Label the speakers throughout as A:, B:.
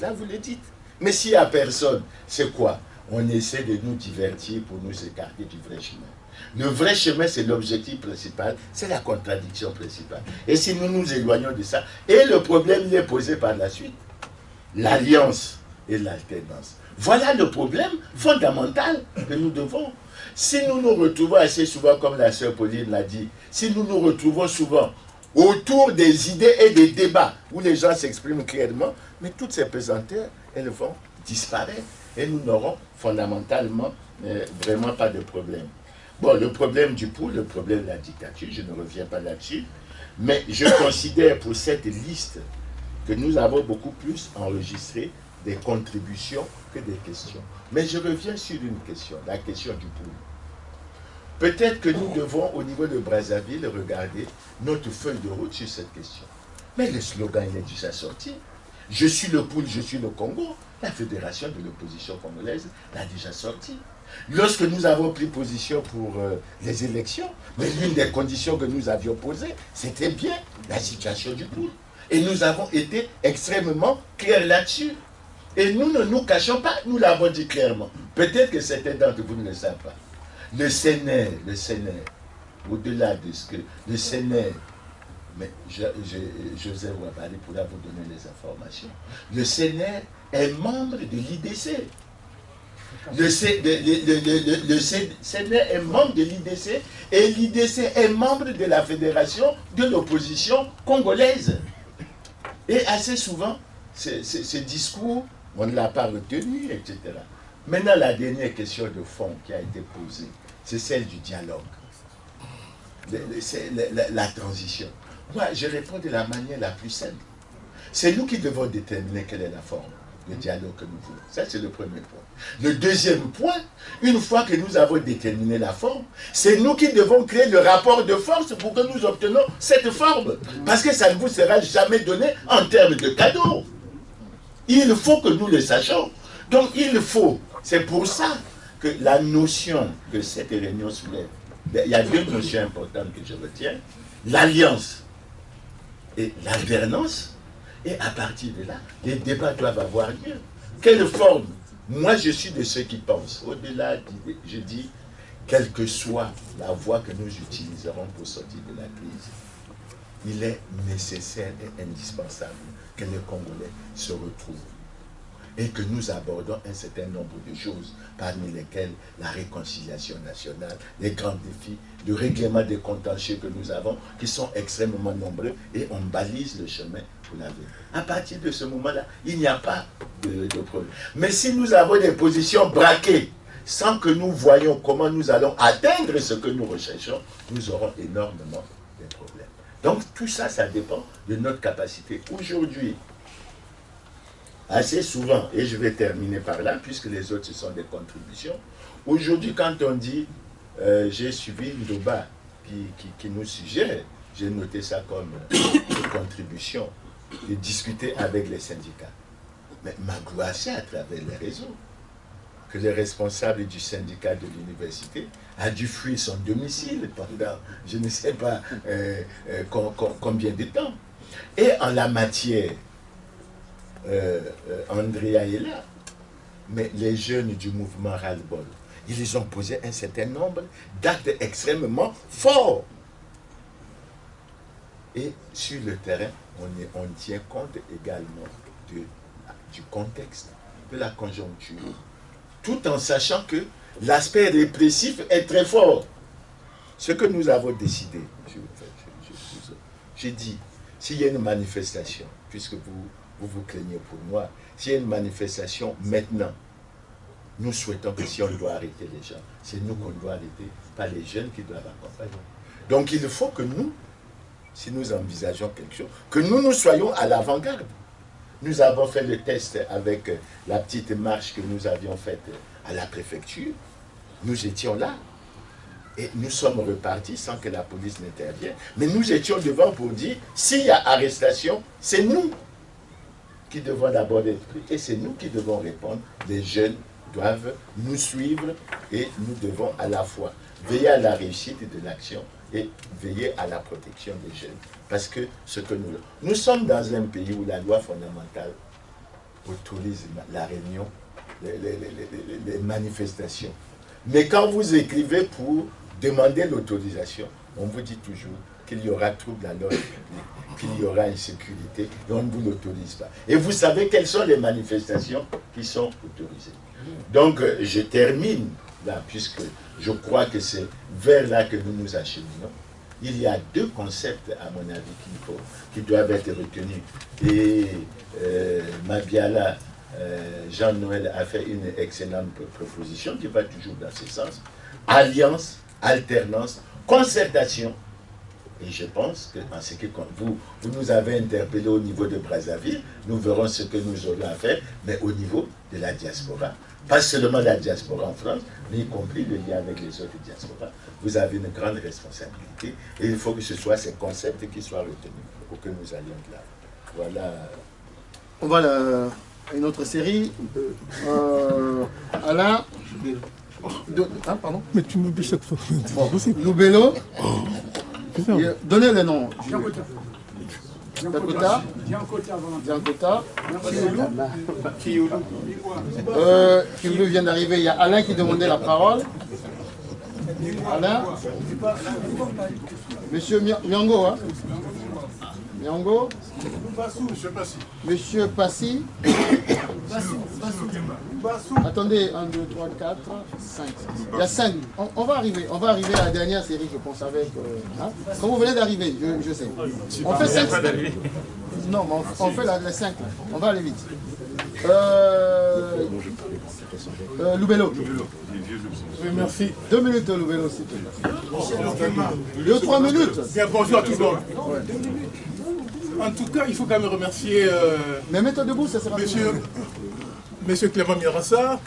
A: Là, vous le dites. Mais s'il n'y a personne, c'est quoi? On essaie de nous divertir pour nous écarter du vrai chemin. Le vrai chemin, c'est l'objectif principal, c'est la contradiction principale. Et si nous nous éloignons de ça, et le problème il est posé par la suite, l'alliance et l'alternance. Voilà le problème fondamental que nous devons. Si nous nous retrouvons assez souvent, comme la sœur Pauline l'a dit, si nous nous retrouvons souvent autour des idées et des débats où les gens s'expriment clairement, mais toutes ces pesanteurs, elles vont disparaître et nous n'aurons fondamentalement vraiment pas de problème. Bon, le problème du pouls, le problème de la dictature, je ne reviens pas là-dessus, mais je considère pour cette liste que nous avons beaucoup plus enregistré des contributions que des questions. Mais je reviens sur une question, la question du pouls. Peut-être que nous devons, au niveau de Brazzaville, regarder notre feuille de route sur cette question. Mais le slogan, il est déjà sorti. Je suis le pouls, je suis le Congo. La fédération de l'opposition congolaise l'a déjà sorti. Lorsque nous avons pris position pour les élections, mais l'une des conditions que nous avions posées, c'était bien la situation du pouls. Et nous avons été extrêmement clairs là-dessus. Et nous ne nous cachons pas, nous l'avons dit clairement. Peut-être que certains d'entre vous ne le savent pas. Le Sénat, au-delà de ce que le Sénat, mais Joseph Ouabali pourra vous donner les informations, le Sénat est membre de l'IDC. Le Sénat est membre de l'IDC et l'IDC est membre de la Fédération de l'opposition congolaise. Et assez souvent, ce discours, on ne l'a pas retenu, etc. Maintenant, la dernière question de fond qui a été posée, c'est celle du dialogue. C'est la transition. Moi, je réponds de la manière la plus simple. C'est nous qui devons déterminer quelle est la forme de dialogue que nous voulons. Ça, c'est le premier point. Le deuxième point, une fois que nous avons déterminé la forme, c'est nous qui devons créer le rapport de force pour que nous obtenions cette forme. Parce que ça ne vous sera jamais donné en termes de cadeaux. Il faut que nous le sachions. Donc, il faut. C'est pour ça que la notion que cette réunion soulève, il y a deux notions importantes que je retiens. L'alliance et l'alternance. Et à partir de là, les débats doivent avoir lieu. Quelle forme? Moi, je suis de ceux qui pensent. Au-delà, je dis, quelle que soit la voie que nous utiliserons pour sortir de la crise, il est nécessaire et indispensable que les Congolais se retrouvent et que nous abordons un certain nombre de choses, parmi lesquelles la réconciliation nationale, les grands défis, le règlement des contentieux que nous avons, qui sont extrêmement nombreux, et on balise le chemin pour l'avenir. À partir de ce moment-là, il n'y a pas de problème. Mais si nous avons des positions braquées, sans que nous voyions comment nous allons atteindre ce que nous recherchons, nous aurons énormément de problèmes. Donc tout ça, ça dépend de notre capacité. Aujourd'hui, assez souvent, et je vais terminer par là, puisque les autres, ce sont des contributions. Aujourd'hui, quand on dit, j'ai suivi Ndoba qui nous suggère, j'ai noté ça comme une contribution, de discuter avec les syndicats. Mais Magloire, c'est à travers les réseaux que le responsable du syndicat de l'université a dû fuir son domicile pendant, je ne sais pas combien de temps. Et en la matière, Andrea est là, mais les jeunes du mouvement Ras-le-Bol, ils ont posé un certain nombre d'actes extrêmement forts. Et sur le terrain, on tient compte également du contexte, de la conjoncture, tout en sachant que l'aspect répressif est très fort. Ce que nous avons décidé, j'ai dit, s'il y a une manifestation, puisque vous craignez pour moi, s'il y a une manifestation maintenant, nous souhaitons que si on doit arrêter les gens, c'est nous qu'on doit arrêter, pas les jeunes qui doivent accompagner. Donc il faut que nous, si nous envisageons quelque chose, que nous soyons à l'avant-garde. Nous avons fait le test avec la petite marche que nous avions faite à la préfecture. Nous étions là. Et nous sommes repartis sans que la police n'intervienne. Mais nous étions devant pour dire, s'il y a arrestation, c'est nous qui devons d'abord être pris. Et c'est nous qui devons répondre. Les jeunes doivent nous suivre et nous devons à la fois veiller à la réussite de l'action et veiller à la protection des jeunes. Parce que ce que nous sommes dans un pays où la loi fondamentale autorise la réunion, les manifestations. Mais quand vous écrivez pour demander l'autorisation, on vous dit toujours qu'il y aura trouble à l'ordre public, qu'il y aura insécurité, et on ne vous l'autorise pas. Et vous savez quelles sont les manifestations qui sont autorisées. Donc, je termine là, puisque je crois que c'est vers là que nous nous acheminons. Il y a deux concepts, à mon avis, qui doivent être retenus. Et Mabiala, Jean-Noël a fait une excellente proposition qui va toujours dans ce sens. Alliance, alternance, concertation. Et je pense que en ce qui compte, vous nous avez interpellé au niveau de Brazzaville, nous verrons ce que nous aurons à faire, mais au niveau de la diaspora. Pas seulement la diaspora en France, mais y compris le lien avec les autres diasporas. Vous avez une grande responsabilité et il faut que ce soit ces concepts qui soient retenus pour que nous allions de là. Voilà.
B: On va à une autre série. Alain. Pardon.
C: Mais tu m'oublies chaque fois.
B: Loubello. Donnez le nom. Dakota. Diankota. Kiyoulou vient d'arriver. Il y a Alain qui demandait la parole. Alain. Monsieur Miango. Hein? Miango. Monsieur Passy. Attendez, 1, 2, 3, 4, 5. Il y a 5. On va arriver à la dernière série, je pense, avec... hein? Quand vous venez d'arriver, je sais. On fait 5. Non, mais on fait les 5. On va aller vite. Loubello.
C: Oui, merci.
B: 2 minutes, Loubello, s'il te plaît. 2, 3 minutes.
C: Bien, bonjour à tout le monde. En tout cas, il faut quand même remercier
B: Mais mettez debout, ça sera
C: monsieur Clément Mirassa,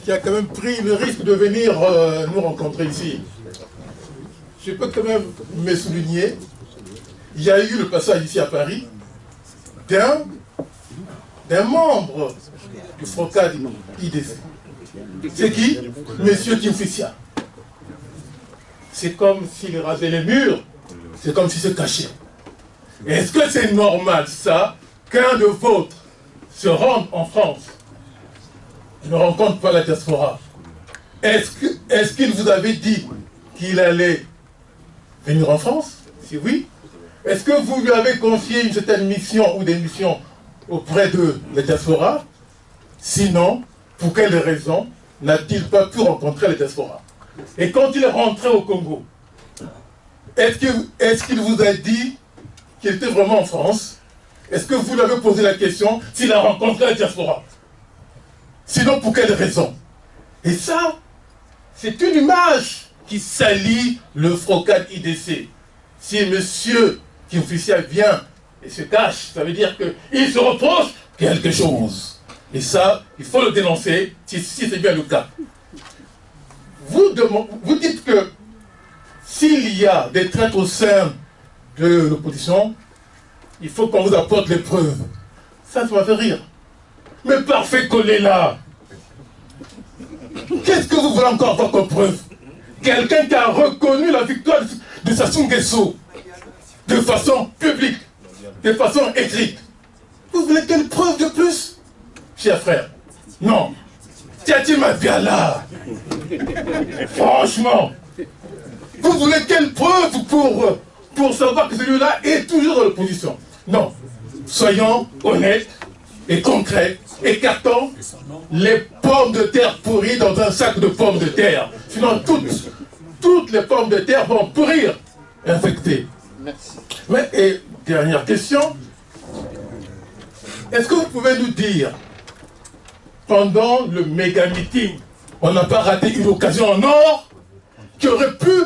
C: qui a quand même pris le risque de venir nous rencontrer ici. Je peux quand même me souligner, il y a eu le passage ici à Paris d'un membre du FROCAD IDC. C'est qui? Monsieur Kim Fissia. C'est comme s'il rasait les murs, c'est comme s'il se cachait. Est-ce que c'est normal, ça, qu'un de vôtres se rende en France, ne rencontre pas la diaspora? Est-ce qu'il vous avait dit qu'il allait venir en France? Si oui, est-ce que vous lui avez confié une certaine mission ou des missions auprès de la diaspora? Sinon, pour quelles raisons n'a-t-il pas pu rencontrer la diaspora? Et quand il est rentré au Congo, est-ce qu'il vous a dit qu'il était vraiment en France? Est-ce que vous lui avez posé la question s'il a rencontré la diaspora? Sinon, pour quelle raison? Et ça, c'est une image qui salit le FROCAD IDC. Si monsieur Kim Fissia vient et se cache, ça veut dire qu'il se reproche quelque chose. Et ça, il faut le dénoncer si c'est bien le cas. Vous dites que s'il y a des traîtres au sein de l'opposition, il faut qu'on vous apporte les preuves. Ça m'a fait rire. Mais parfait collé là. Qu'est-ce que vous voulez encore avoir comme preuve? Quelqu'un qui a reconnu la victoire de Sassou Nguesso de façon publique, de façon écrite. Vous voulez quelle preuve de plus, cher frère? Non. Tiati Mabiala. Franchement. Vous voulez quelle preuve pour savoir que celui-là est toujours dans l'opposition? Non. Soyons honnêtes et concrets. Écartons les pommes de terre pourries dans un sac de pommes de terre. Sinon, toutes les pommes de terre vont pourrir, infectées.
B: Merci.
C: Mais, et dernière question. Est-ce que vous pouvez nous dire, pendant le méga meeting, on n'a pas raté une occasion en or qui aurait pu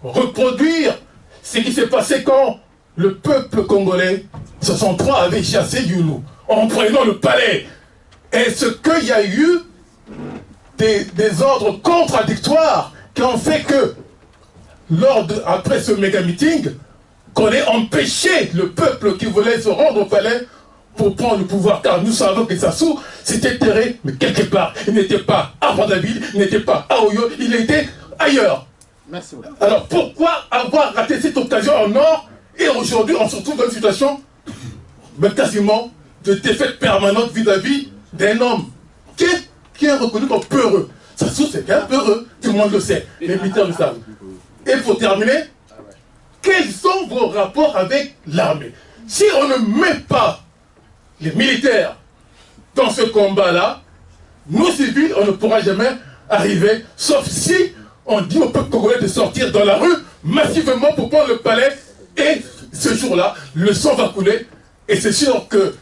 C: reproduire ce qui s'est passé quand le peuple congolais, 63, avait chassé Youlou en prenant le palais? Est-ce qu'il y a eu des ordres contradictoires qui ont fait que, après ce méga meeting, qu'on ait empêché le peuple qui voulait se rendre au palais pour prendre le pouvoir? Car nous savons que Sassou s'était terré, mais quelque part. Il n'était pas à Brazzaville, il n'était pas à Oyo, il était ailleurs.
B: Merci beaucoup.
C: Alors pourquoi avoir raté cette occasion en or et aujourd'hui on se retrouve dans une situation quasiment de défaite permanente vis-à-vis d'un homme qui est reconnu comme peureux. Sassou, c'est qu'un peureux, tout le monde le sait, les militaires le savent. Et pour terminer, quels sont vos rapports avec l'armée? Si on ne met pas les militaires dans ce combat-là, nous civils, on ne pourra jamais arriver, sauf si on dit au peuple congolais de sortir dans la rue massivement pour prendre le palais, et ce jour-là, le sang va couler, et c'est sûr que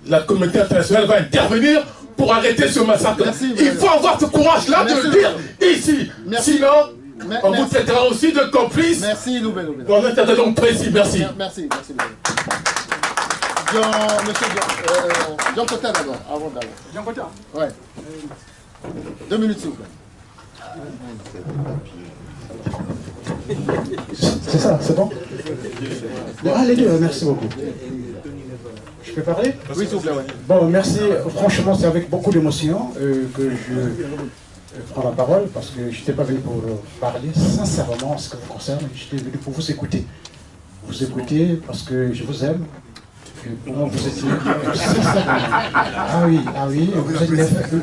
C: la communauté internationale va intervenir pour arrêter ce massacre.
B: Merci,
C: il faut avoir ce courage-là de le dire ici.
B: Merci.
C: Sinon, on vous traitera aussi de complice.
B: Merci, Loubé.
C: Dans un certain nombre précis. Merci.
B: Merci, Loubé. Jean Cotin d'abord, avant d'aller.
D: Jean Cotin.
B: Ouais. 2 minutes, s'il vous plaît.
D: C'est ça, c'est bon? Ah, les deux, merci beaucoup. Je peux parler?
B: Oui, s'il vous plaît, ouais.
D: Bon, merci. Franchement, c'est avec beaucoup d'émotion que je prends la parole, parce que je n'étais pas venu pour parler sincèrement en ce qui vous concerne. J'étais venu pour vous écouter. Vous écouter parce que je vous aime. Et pour moi, vous êtes ah oui,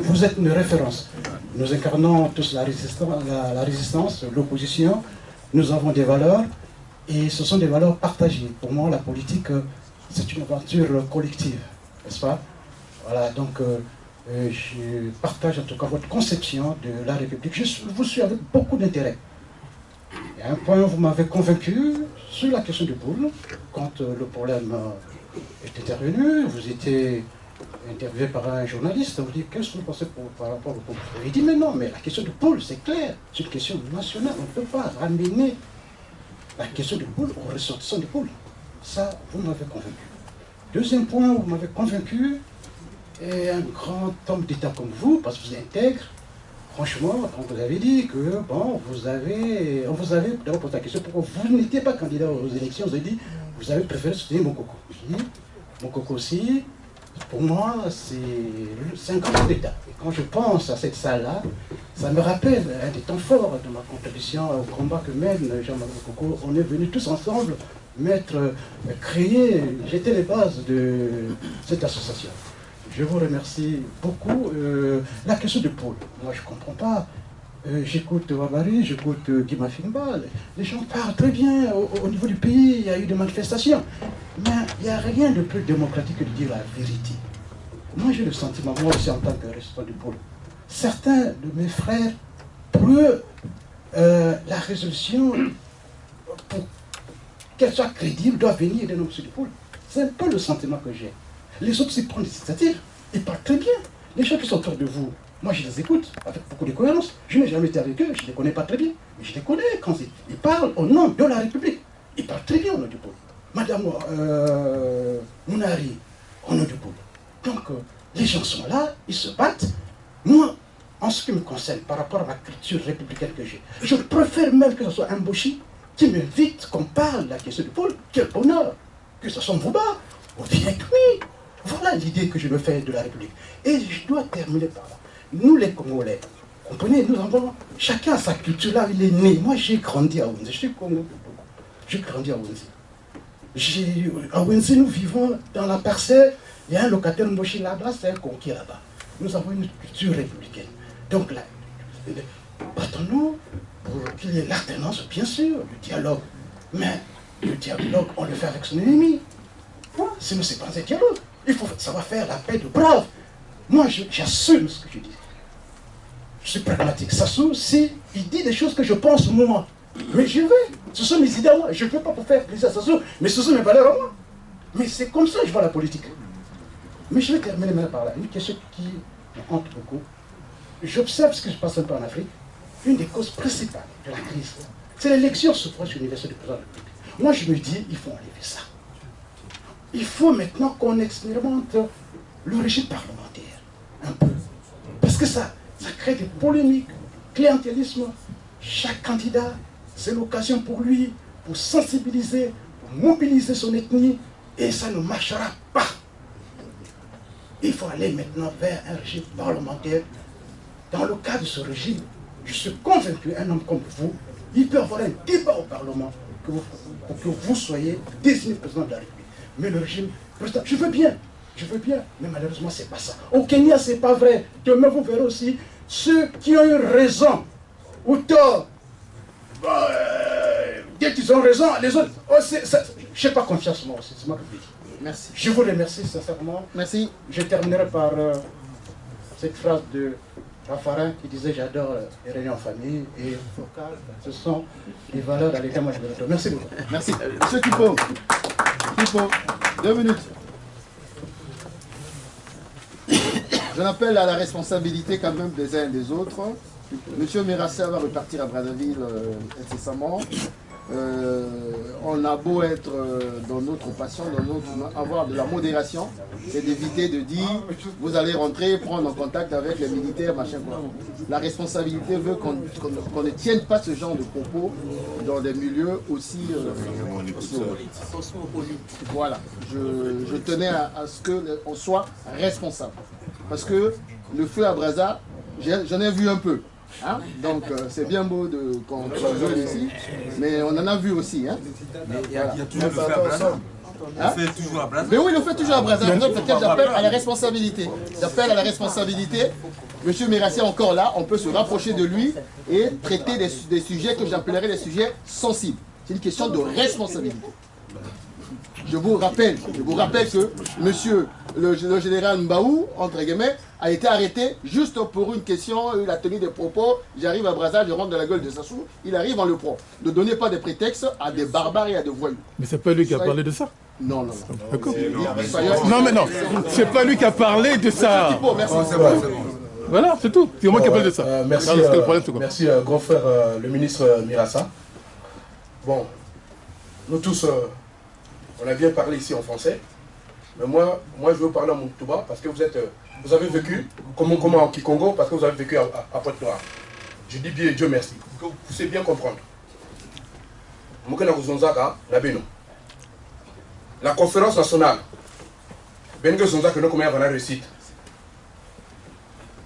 D: vous êtes une référence. Nous incarnons tous la résistance, l'opposition. Nous avons des valeurs et ce sont des valeurs partagées. Pour moi, la politique, c'est une aventure collective, n'est-ce pas? Voilà, donc je partage en tout cas votre conception de la République. Je vous suis avec beaucoup d'intérêt. Et à un point, vous m'avez convaincu sur la question du pôle, quand le problème est intervenu. Vous étiez interviewé par un journaliste, vous dit qu'est-ce que vous pensez par rapport au pôle? Il dit mais non, mais la question du pôle, c'est clair, c'est une question nationale, on ne peut pas ramener la question du pôle aux ressortissants du pôle. Ça, vous m'avez convaincu. Deuxième point, vous m'avez convaincu, et un grand homme d'État comme vous, parce que vous êtes intègre, franchement, quand vous avez dit que, bon, on vous avait d'abord posé la question pourquoi vous n'étiez pas candidat aux élections, vous avez dit, vous avez préféré soutenir Mokoko. Je dis, Mokoko aussi, pour moi, c'est un grand d'État. Et quand je pense à cette salle-là, ça me rappelle un des temps forts de ma contribution au combat que mène Jean-Marie Mokoko. On est venus tous ensemble jeter les bases de cette association. Je vous remercie beaucoup. La question du pôle, moi je ne comprends pas. J'écoute Wabari, j'écoute Guy Mafimba. Les gens parlent très bien. Au niveau du pays, il y a eu des manifestations. Mais il n'y a rien de plus démocratique que de dire la vérité. Moi j'ai le sentiment, moi aussi en tant que restant du pôle, certains de mes frères, pour eux, la résolution, pour qu'elle soit crédible, doit venir des membres du pôle. C'est un peu le sentiment que j'ai. Les autres, ils prennent des initiatives, ils parlent très bien. Les gens qui sont autour de vous, moi je les écoute avec beaucoup de cohérence. Je n'ai jamais été avec eux, je ne les connais pas très bien. Mais je les connais quand ils parlent au nom de la République. Ils parlent très bien au nom du pôle. Madame Mounari, au nom du pôle. Donc, les gens sont là, ils se battent. Moi, en ce qui me concerne, par rapport à la culture républicaine que j'ai, je préfère même que ce soit un Mboshi qui m'invite, qu'on parle de la question du pôle. Quel bonheur! Que ce soit Mvouba, ou bien oui. Voilà l'idée que je me fais de la République. Et je dois terminer par là. Nous, les Congolais, comprenez, nous avons chacun sa culture là où il est né. Moi, j'ai grandi à Wenzi. Je suis Congolais. J'ai grandi à Wenzi. À Wenzi, nous vivons dans la parcelle. Il y a un locataire Mboshi là-bas, c'est un conquis là-bas. Nous avons une culture républicaine. Donc là, battons-nous pour qu'il y ait l'alternance, bien sûr, le dialogue. Mais le dialogue, on le fait avec son ennemi. Sinon, c'est pas un dialogue. Il faut savoir faire la paix de brave. Moi, j'assume ce que je dis. Je suis pragmatique. Sassou, il dit des choses que je pense moi. Mais je vais. Ce sont mes idées à moi. Je ne veux pas pour faire plaisir à Sassou, mais ce sont mes valeurs à moi. Mais c'est comme ça que je vois la politique. Mais je vais terminer maintenant par là. Une question qui me hante beaucoup. J'observe ce qui se passe un peu en Afrique. Une des causes principales de la crise, c'est l'élection suffrage universel du président de la République. Moi, je me dis, il faut enlever ça. Il faut maintenant qu'on expérimente le régime parlementaire, un peu. Parce que ça crée des polémiques, clientélisme. Chaque candidat, c'est l'occasion pour lui, pour sensibiliser, pour mobiliser son ethnie, et ça ne marchera pas. Il faut aller maintenant vers un régime parlementaire. Dans le cas de ce régime, je suis convaincu, un homme comme vous, il peut y avoir un débat au Parlement pour que vous soyez désigné président de la République. Mais le régime, je veux bien, Je veux bien, mais malheureusement, ce n'est pas ça. Au Kenya, ce n'est pas vrai. Demain, vous verrez aussi ceux qui ont eu raison ou tort. Dès qu'ils ont raison, les autres, je n'ai pas confiance en moi aussi, c'est moi qui le dis.
B: Merci.
D: Je vous remercie sincèrement.
B: Merci.
D: Je terminerai par cette phrase de Raffarin qui disait j'adore les réunions en famille et ce sont les valeurs dans lesquelles moi je me retrouve. Merci beaucoup.
B: Merci. Monsieur Tipo, 2 minutes. Je l'appelle à la responsabilité quand même des uns et des autres. Monsieur Mirassia va repartir à Brazzaville incessamment. On a beau être dans notre passion, avoir de la modération, c'est d'éviter de dire vous allez rentrer, prendre en contact avec les militaires, machin quoi. La responsabilité veut qu'on ne tienne pas ce genre de propos dans des milieux aussi cosmopolites. Voilà, je tenais à ce qu'on soit responsable. Parce que le feu à Brazza, j'en ai vu un peu. Hein? Donc c'est bien beau qu'on joue ici, mais on en a vu aussi. Hein?
E: Mais il y a toujours le feu à Brazza.
B: Hein?
E: Le fait toujours à Brazza.
B: Mais oui, le fait toujours à Brazza. J'appelle à la responsabilité. J'appelle à la responsabilité. Monsieur Mirassia est encore là, on peut se rapprocher de lui et traiter des sujets que j'appellerais des sujets sensibles. C'est une question de responsabilité. Je vous rappelle que monsieur le général Mbaou, entre guillemets, a été arrêté juste pour une question, il a tenu des propos, j'arrive à Brazza, je rentre dans la gueule de Sassou, il arrive, on le prend. Ne donnez pas de prétexte à des barbares et à des voyous.
F: Mais c'est pas lui qui a parlé de ça.
B: Non.
F: D'accord. Non, mais non, c'est pas lui qui a parlé de ça.
B: Merci.
F: Voilà, c'est tout. C'est moi qui a parlé de ça.
C: Merci, merci grand frère le ministre Mirassia. Bon, nous tous, on a bien parlé ici en français, mais moi je veux parler en Moutouba parce que vous avez vécu, comment en Kikongo, parce que vous avez vécu à Pointe-Noire. Je dis bien Dieu merci, que vous puissiez bien comprendre. La conférence nationale,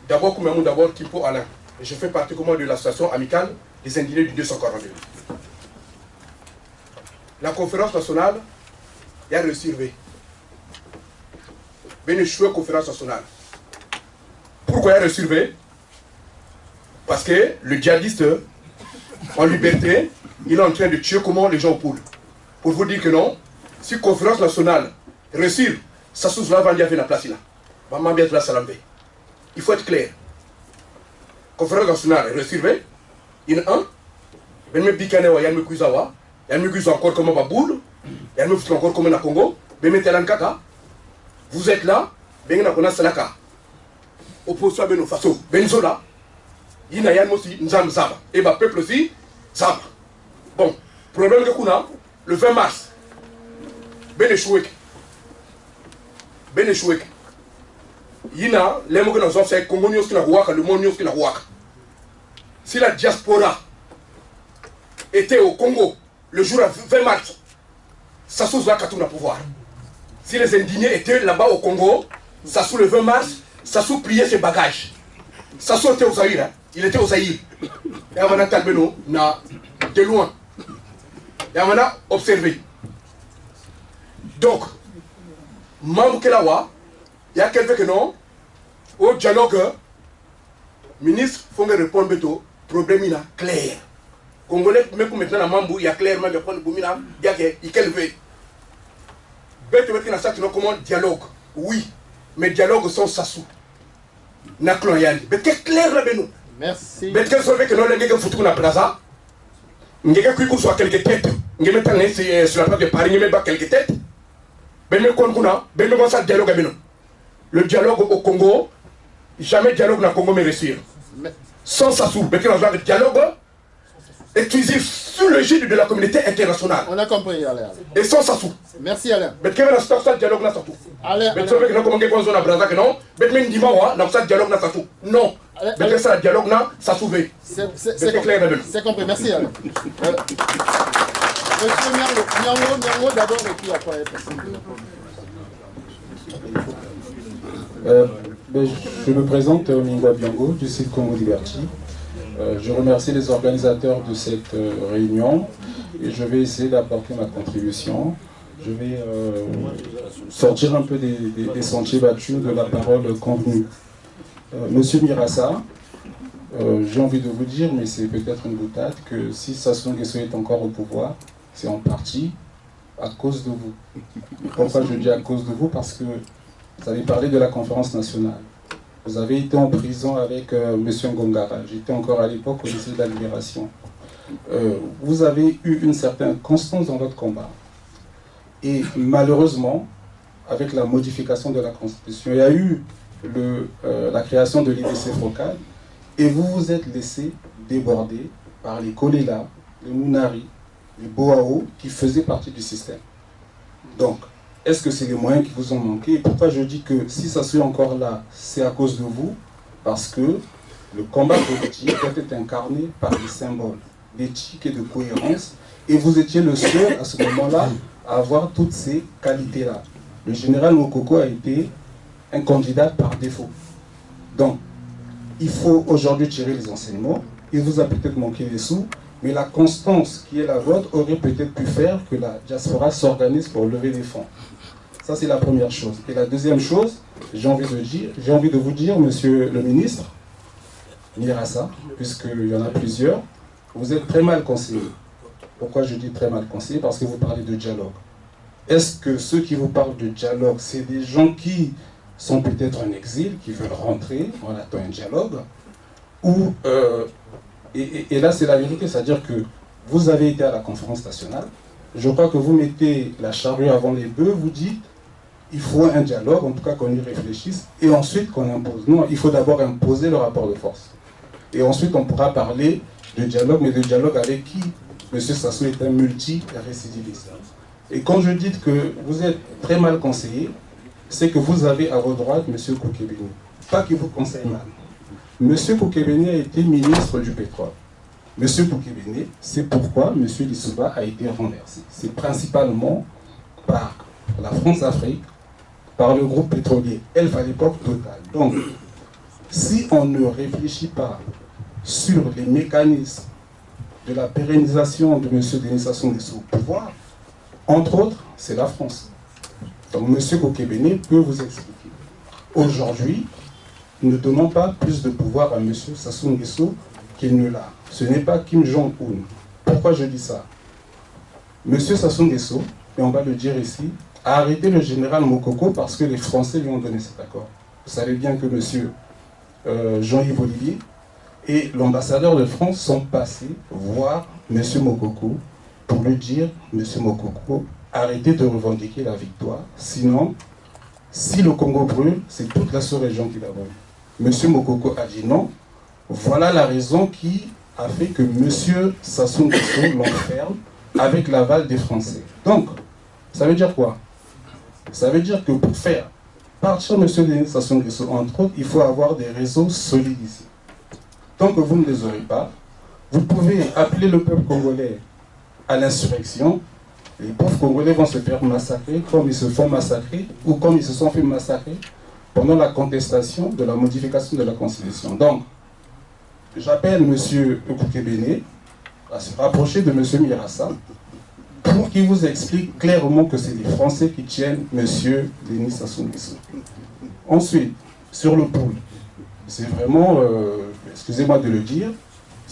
C: d'abord Kipo Alain, et je fais partie de l'association amicale des indignés du 242. La conférence nationale, il y a réussi. Une chouette conférence nationale. Pourquoi il y a réussi? Parce que le djihadiste, en liberté, il est en train de tuer comment les gens au poule. Pour vous dire que non, si la conférence nationale réussit, ça se va vendre la place là. Il faut être clair. Conférence nationale réussit, il y a un, il y a un Kuzawa, il y a un encore comme un boule, il y a un encore comme un Congo, vous êtes là, vous êtes là, opposition à Beno Faso, Benzola, il y a aussi Nzam Zaba, et le peuple aussi, Zaba. Bon, problème que nous avons, le 20 mars, Benechouek, il y a les mots que nous avons fait, Congo Nios qui n'a pas le monde Nios qui n'a pas. Si la diaspora était au Congo le jour 20 mars, Sassou Zouaka tout le pouvoir. Si les indignés étaient là-bas au Congo, Sassou le 20 mars, Sassou pliait ses bagages. Sassou était au Zaïre, hein? Il était au Zaïre. Et on a talbeno, de loin. Et on a observé. Donc, membre Kelawa, il y a quelqu'un que non, au dialogue, ministre, il faut répondre au problème clair. Congolais, même maintenant, la Mambou, il y a clairement le point de Boumina, il y a quel veut. Comment dialogue? Oui, mais dialogue sans Sassou. Na cloyal. Mais c'est clair là, Beno.
B: Merci.
C: Mais quel soit que nous l'avons foutu na plaza. Nous avons soit quelques têtes. Nous avons mis sur la place de Paris, nous avons quelques têtes. Ben nous connaissons, ben nous avons dialogue Beno. Le dialogue au Congo, jamais dialogue na Congo mais réussir. Sans Sassou, mais quel soit le dialogue exclusif sous l'égide de la communauté internationale.
B: On a compris, Alain.
C: Et sans Sassou.
B: Merci, Alain.
C: Mais quel est le dialogue là, Sassou?
B: Alain.
C: Mais tu veux que nous commençons à Brazza que non? Mais même dis-moi, dans ce dialogue là, Sassou. Non. Mais quel est le dialogue là, Sassou veut.
B: C'est clair, c'est compris. Merci, Alain. Monsieur Miango d'abord et puis après.
G: Je me présente Mingwa Biango du site Congo Liberty. Je remercie les organisateurs de cette réunion et je vais essayer d'apporter ma contribution. Je vais sortir un peu des sentiers battus de la parole convenue. Monsieur Mirassa, j'ai envie de vous dire, mais c'est peut-être une boutade, que si Sassou Nguesso est encore au pouvoir, c'est en partie à cause de vous. Pourquoi je dis à cause de vous? Parce que vous avez parlé de la conférence nationale. Vous avez été en prison avec M. Ngongara. J'étais encore à l'époque au lycée de la Libération. Vous avez eu une certaine constance dans votre combat. Et malheureusement, avec la modification de la Constitution, il y a eu la création de l'IDC Focale, et vous vous êtes laissé déborder par les Kolela, les Mounari, les Boao, qui faisaient partie du système. Donc, est-ce que c'est les moyens qui vous ont manqué? Et pourquoi je dis que si ça soit encore là, c'est à cause de vous? Parce que le combat politique doit être incarné par des symboles d'éthique et de cohérence, et vous étiez le seul à ce moment-là à avoir toutes ces qualités-là. Le général Mokoko a été un candidat par défaut. Donc, il faut aujourd'hui tirer les enseignements. Il vous a peut-être manqué des sous, mais la constance qui est la vôtre aurait peut-être pu faire que la diaspora s'organise pour lever des fonds. Ça, c'est la première chose. Et la deuxième chose, j'ai envie de vous dire, monsieur le ministre, Mirassa, puisqu'il y en a plusieurs, vous êtes très mal conseillé. Pourquoi je dis très mal conseillé? Parce que vous parlez de dialogue. Est-ce que ceux qui vous parlent de dialogue, c'est des gens qui sont peut-être en exil, qui veulent rentrer, on attend un dialogue, ou, et là c'est la vérité, c'est-à-dire que vous avez été à la conférence nationale, je crois que vous mettez la charrue avant les bœufs, vous dites, il faut un dialogue, en tout cas qu'on y réfléchisse, et ensuite qu'on impose. Non, il faut d'abord imposer le rapport de force. Et ensuite on pourra parler de dialogue, mais de dialogue avec qui? M. Sassou est un multi-récidiviste. Et quand je dis que vous êtes très mal conseillé, c'est que vous avez à votre droite M. Kokebeni. Pas qu'il vous conseille mal. M. Kokebeni a été ministre du pétrole. M. Kokebeni, c'est pourquoi M. Lissouba a été renversé. C'est principalement par la France-Afrique, par le groupe pétrolier Elf à l'époque Total. Donc, si on ne réfléchit pas sur les mécanismes de la pérennisation de M. Denis Sassou Nguesso au pouvoir, entre autres, c'est la France. Donc M. Kokebeni peut vous expliquer. Aujourd'hui, nous ne donnons pas plus de pouvoir à M. Sassou Nguesso qu'il ne l'a. Ce n'est pas Kim Jong-un. Pourquoi je dis ça? M. Sassou Nguesso, et on va le dire ici, a arrêté le général Mokoko parce que les Français lui ont donné cet accord. Vous savez bien que M. Jean-Yves Olivier et l'ambassadeur de France sont passés voir M. Mokoko pour lui dire, M. Mokoko, arrêtez de revendiquer la victoire, sinon, si le Congo brûle, c'est toute la sous-région qui la brûle. M. Mokoko a dit non, voilà la raison qui a fait que M. Sassou Nguesso l'enferme avec l'aval des Français. Donc, ça veut dire quoi? Ça veut dire que pour faire partir M. Sassou Nguesso, entre autres, il faut avoir des réseaux solides ici. Tant que vous ne les aurez pas, vous pouvez appeler le peuple congolais à l'insurrection. Les pauvres Congolais vont se faire massacrer comme ils se font massacrer ou comme ils se sont fait massacrer pendant la contestation de la modification de la Constitution. Donc, j'appelle M. Kokebeni à se rapprocher de M. Mirassa pour qu'il vous explique clairement que c'est les Français qui tiennent M. Denis Sassou Nguesso. Ensuite, sur le pool, c'est vraiment, excusez-moi de le dire,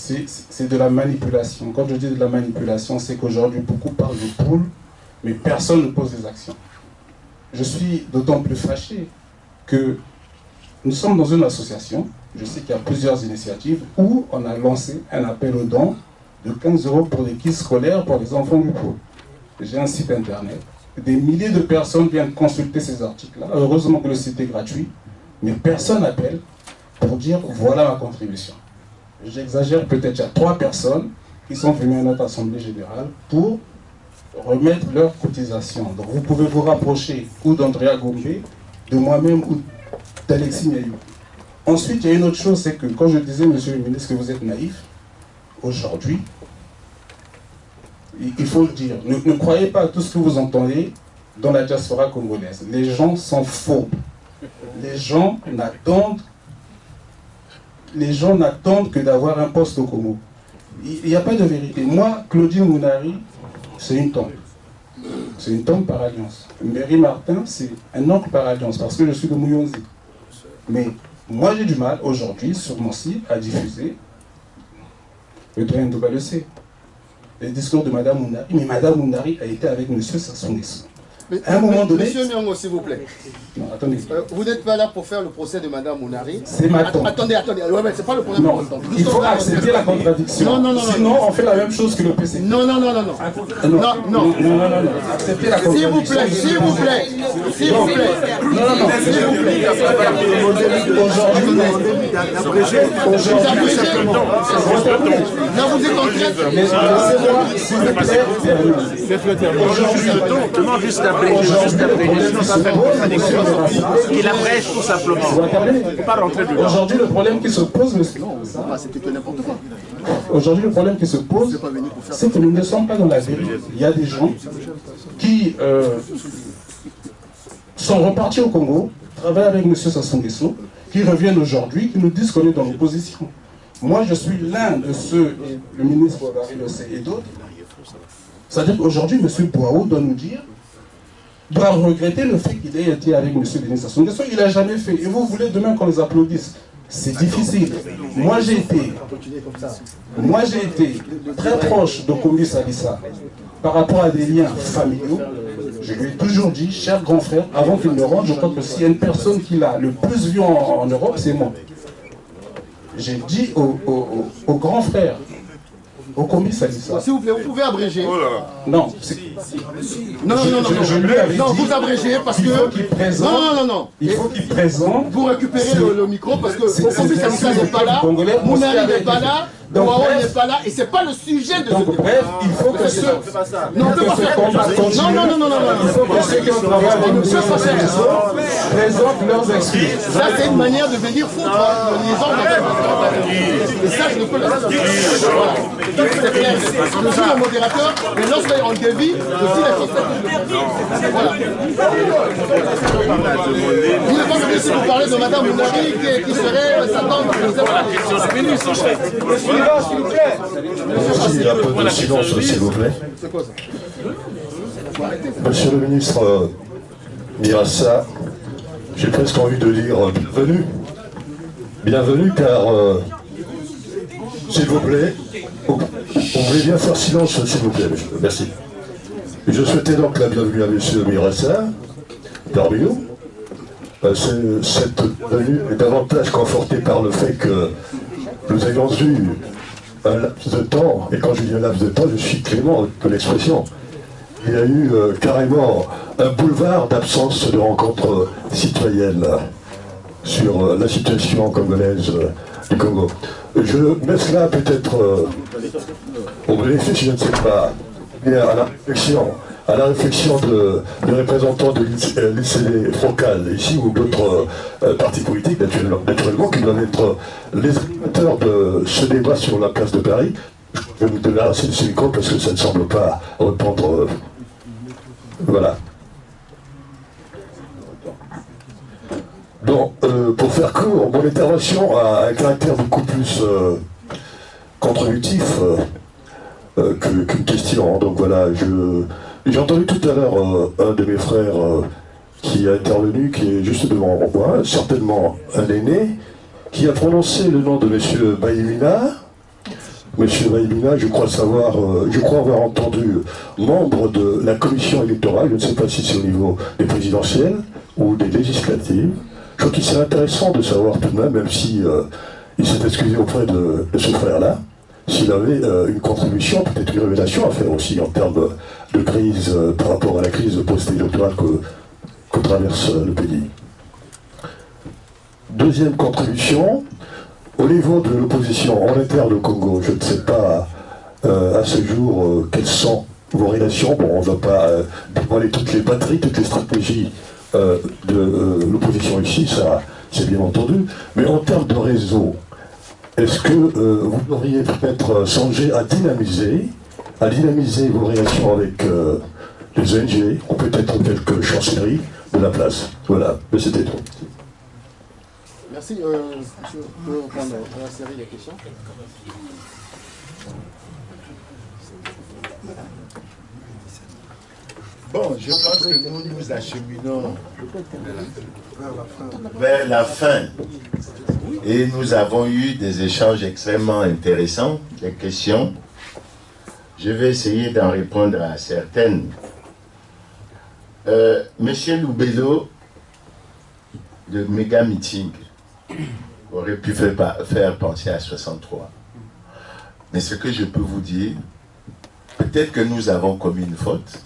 G: c'est de la manipulation. Quand je dis de la manipulation, c'est qu'aujourd'hui, beaucoup parlent de pool, mais personne ne pose des actions. Je suis d'autant plus fâché que nous sommes dans une association, je sais qu'il y a plusieurs initiatives, où on a lancé un appel aux dons de 15 € pour les kits scolaires pour les enfants du pool. J'ai un site internet. Des milliers de personnes viennent consulter ces articles-là. Heureusement que le site est gratuit, mais personne n'appelle pour dire voilà ma contribution. J'exagère, peut-être il y a 3 personnes qui sont venues à notre Assemblée Générale pour remettre leur cotisation. Donc vous pouvez vous rapprocher ou d'Andrea Gombe, de moi-même ou d'Alexis Niayou. Ensuite, il y a une autre chose, c'est que quand je disais, monsieur le ministre, que vous êtes naïf, aujourd'hui, il faut le dire, ne croyez pas à tout ce que vous entendez dans la diaspora congolaise. Les gens sont faux. Les gens n'attendent que d'avoir un poste au Congo. Il n'y a pas de vérité. Moi, Claudine Mounari, c'est une tombe. C'est une tante par alliance. Mary Martin, c'est un oncle par alliance, parce que je suis de Mouyonzi. Mais moi, j'ai du mal, aujourd'hui, sur mon site, à diffuser, le doyen Ndouba le sait, les discours de Mme Mounari. Mais Mme Mounari a été avec M. Sassou Nguesso. À un moment donné...
B: Monsieur Nyongo, s'il vous plaît.
G: Non, attendez.
B: Vous n'êtes pas là pour faire le procès de Mme Mounari.
G: C'est ma tante.
B: Attendez. Ouais, mais c'est pas le problème.
G: Non, il faut accepter la contradiction.
B: Non.
G: Sinon, on fait la même chose que le PC.
B: Non.
G: Non. Acceptez la contradiction.
B: S'il vous plaît. Là, vous êtes en train de...
G: Laissez-moi, s'il vous plaît,
H: Je demande juste après, sinon ça fait contradiction. Qu'il abrège tout simplement. Il ne faut pas rentrer dedans.
G: aujourd'hui, le problème qui se pose,
B: C'était que n'importe quoi.
G: aujourd'hui, le problème qui se pose, c'est que nous ne sommes pas dans la vérité. Il y a des gens qui sont repartis au Congo, travaillent avec M. Sassou Nguesso, qui reviennent aujourd'hui, qui nous disent qu'on est dans l'opposition. Moi, je suis l'un de ceux, et le ministre Bouagari le sait, et d'autres. C'est-à-dire qu'aujourd'hui, M. Boao doit regretter le fait qu'il ait été avec M. Denis Sassou Nguesso. Il n'a jamais fait. Et vous voulez demain qu'on les applaudisse. C'est difficile. Moi, j'ai été très proche de Kombi Salissa par rapport à des liens familiaux. Je lui ai toujours dit, cher grand frère, avant qu'il ne rentre, je crois que s'il y a une personne qui l'a le plus vu en Europe, c'est moi. J'ai dit au grand frère, au Kombi Salissa.
B: S'il vous plaît, vous pouvez abréger.
G: Non,
B: Non, vous abrégez parce que...
G: Il faut qu'il présente.
B: Non.
G: Il faut qu'il présente.
B: Vous récupérez le micro parce que Kombi Salissa n'est pas là,
G: Congolais,
B: Mounari n'est pas là,
G: donc,
B: Boao
G: bref,
B: n'est pas là, et c'est pas le sujet de...
G: Donc bref, il faut que ceux...
B: Non, on peut pas faire comme ça. Non.
G: Il faut que ceux qui ont travaillé avec M. Sassou Nguesso présentent leurs excuses.
B: Ça, c'est une manière de venir foutre les gens. Et ça, je ne peux pas. C'est clair. Je suis le modérateur, mais lorsqu'on dévie, je suis la société. Voilà. Vous n'êtes pas venu ici pour parler de Mme Mounari qui serait sa tante.
I: Merci, un peu de silence, s'il vous plaît.
B: C'est quoi ça?
I: Monsieur le ministre Mirassa, j'ai presque envie de dire bienvenue. Bienvenue, car, s'il vous plaît, on voulait bien faire silence, s'il vous plaît. Merci. Je souhaitais donc la bienvenue à monsieur Mirassa, parmi nous. Cette venue est davantage confortée par le fait que nous ayons eu un laps de temps, et quand je dis un laps de temps, je suis clément de l'expression. Il y a eu carrément un boulevard d'absence de rencontres citoyennes sur la situation congolaise du Congo. Je mets cela peut-être au bénéfice, je ne sais pas, mais à la réflexion de représentants de l'ICD Frocal ici ou d'autres partis politiques naturellement qui doivent être les animateurs de ce débat sur la place de Paris. Je vais vous donner assez de silicone parce que ça ne semble pas répondre. Voilà. Donc, pour faire court, mon intervention a un caractère beaucoup plus contributif qu'une question. Donc voilà, j'ai entendu tout à l'heure un de mes frères qui a intervenu, qui est juste devant moi, certainement un aîné, qui a prononcé le nom de M. Baïmina. Monsieur Baïmina, je crois avoir entendu membre de la commission électorale, je ne sais pas si c'est au niveau des présidentielles ou des législatives. Je crois qu'il serait intéressant de savoir tout de même si il s'est excusé auprès de ce frère-là, s'il avait une contribution, peut-être une révélation à faire aussi en termes de crise par rapport à la crise post-électorale que traverse le pays. Deuxième contribution, au niveau de l'opposition en interne au Congo, je ne sais pas à ce jour quelles sont vos relations. Bon, on ne va pas dévoiler toutes les batteries, toutes les stratégies de l'opposition ici, ça c'est bien entendu, mais en termes de réseau, est-ce que vous auriez peut-être songé à dynamiser vos relations avec les ONG, ou peut-être quelques chancelleries de la place? Voilà, mais c'était tout.
B: Merci. Je peux reprendre la série des questions.
A: Bon, je pense que nous nous acheminons vers la fin. Et nous avons eu des échanges extrêmement intéressants, des questions. Je vais essayer d'en répondre à certaines. Monsieur Loubello, le méga meeting aurait pu faire penser à 63. Mais ce que je peux vous dire, peut-être que nous avons commis une faute,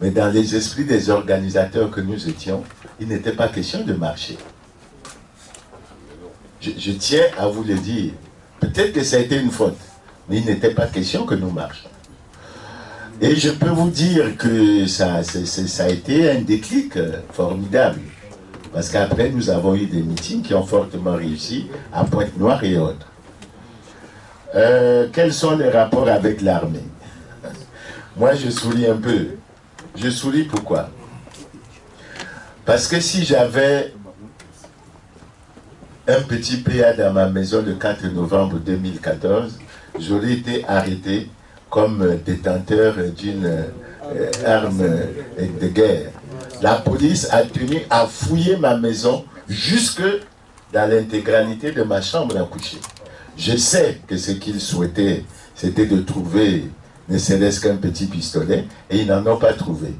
A: mais dans les esprits des organisateurs que nous étions, il n'était pas question de marcher. Je tiens à vous le dire. Peut-être que ça a été une faute, mais il n'était pas question que nous marchions. Et je peux vous dire que ça a été un déclic formidable. Parce qu'après, nous avons eu des meetings qui ont fortement réussi à Pointe-Noire et autres. Quels sont les rapports avec l'armée? Moi, je souris un peu. Je souris pourquoi? Parce que si j'avais un petit PA dans ma maison le 4 novembre 2014, j'aurais été arrêté comme détenteur d'une arme de guerre. La police a tenu à fouiller ma maison jusque dans l'intégralité de ma chambre à coucher. Je sais que ce qu'ils souhaitaient, c'était de trouver ne serait-ce qu'un petit pistolet, et ils n'en ont pas trouvé.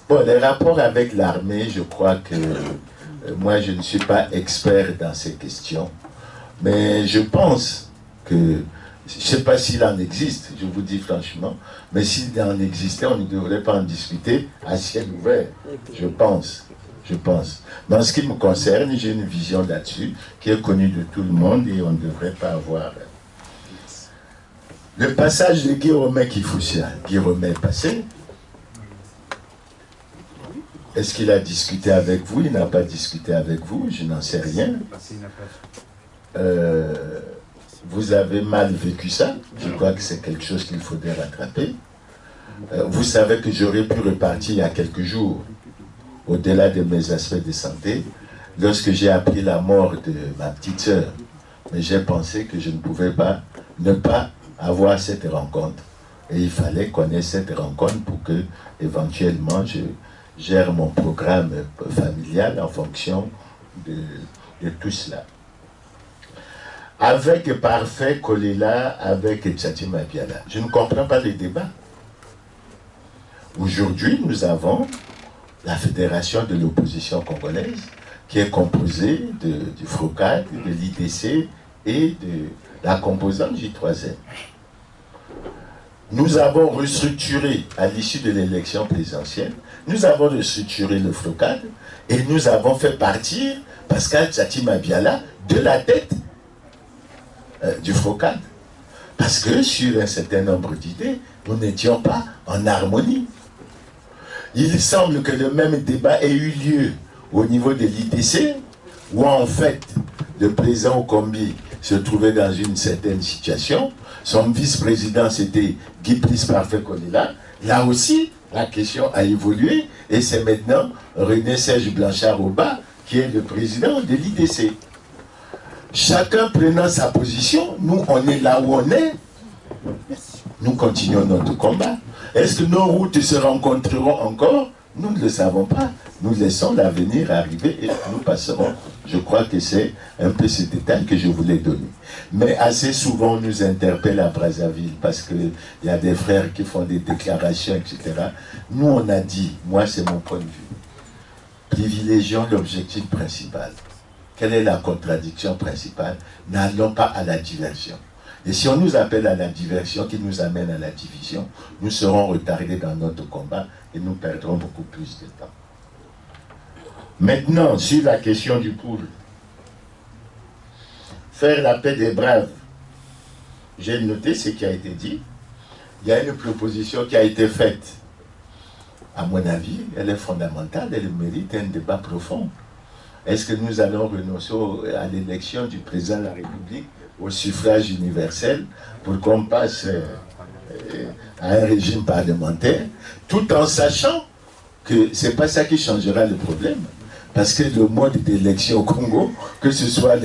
A: Bon, les rapports avec l'armée, je crois que moi, je ne suis pas expert dans ces questions, mais je pense que, je ne sais pas s'il en existe, je vous dis franchement, mais s'il en existait, on ne devrait pas en discuter à ciel ouvert, je pense. Mais en ce qui me concerne, j'ai une vision là-dessus qui est connue de tout le monde et on ne devrait pas avoir... Le passage de Guillaume Kifoussia, Guillaume est passé. Est-ce qu'il a discuté avec vous? Il n'a pas discuté avec vous, je n'en sais rien. Vous avez mal vécu ça. Je crois que c'est quelque chose qu'il faudrait rattraper. Vous savez que j'aurais pu repartir il y a quelques jours, au-delà de mes aspects de santé, lorsque j'ai appris la mort de ma petite sœur. Mais j'ai pensé que je ne pouvais pas ne pas avoir cette rencontre. Et il fallait qu'on ait cette rencontre pour que, éventuellement, je gère mon programme familial en fonction de tout cela. Avec Parfait Kolela, avec Tchati Mabiala, je ne comprends pas les débats. Aujourd'hui, nous avons la Fédération de l'opposition congolaise, qui est composée du FROCAD, de l'IDC et de la composante J3M. Nous avons restructuré, à l'issue de l'élection présidentielle, nous avons restructuré le FROCAD et nous avons fait partir Pascal Tchati Mabiala de la tête du FROCAD. Parce que sur un certain nombre d'idées, nous n'étions pas en harmonie. Il semble que le même débat ait eu lieu au niveau de l'IDC, où en fait, le président Okombi se trouvait dans une certaine situation. Son vice-président, c'était Guy Price Parfait Kolela. Là aussi, la question a évolué et c'est maintenant René Serge Blanchard-Oba qui est le président de l'IDC. Chacun prenant sa position, nous, on est là où on est. Nous continuons notre combat. Est-ce que nos routes se rencontreront encore? Nous ne le savons pas. Nous laissons l'avenir arriver et nous passerons. Je crois que c'est un peu ce détail que je voulais donner. Mais assez souvent, on nous interpelle à Brazzaville parce qu'il y a des frères qui font des déclarations, etc. Nous, on a dit, moi c'est mon point de vue, privilégions l'objectif principal. Quelle est la contradiction principale? N'allons pas à la diversion. Et si on nous appelle à la diversion qui nous amène à la division, nous serons retardés dans notre combat et nous perdrons beaucoup plus de temps. Maintenant, sur la question du pôle, faire la paix des braves, j'ai noté ce qui a été dit. Il y a une proposition qui a été faite. À mon avis, elle est fondamentale, elle mérite un débat profond. Est-ce que nous allons renoncer à l'élection du président de la République au suffrage universel pour qu'on passe à un régime parlementaire, tout en sachant que ce n'est pas ça qui changera le problème. Parce que le mode d'élection au Congo, que ce soit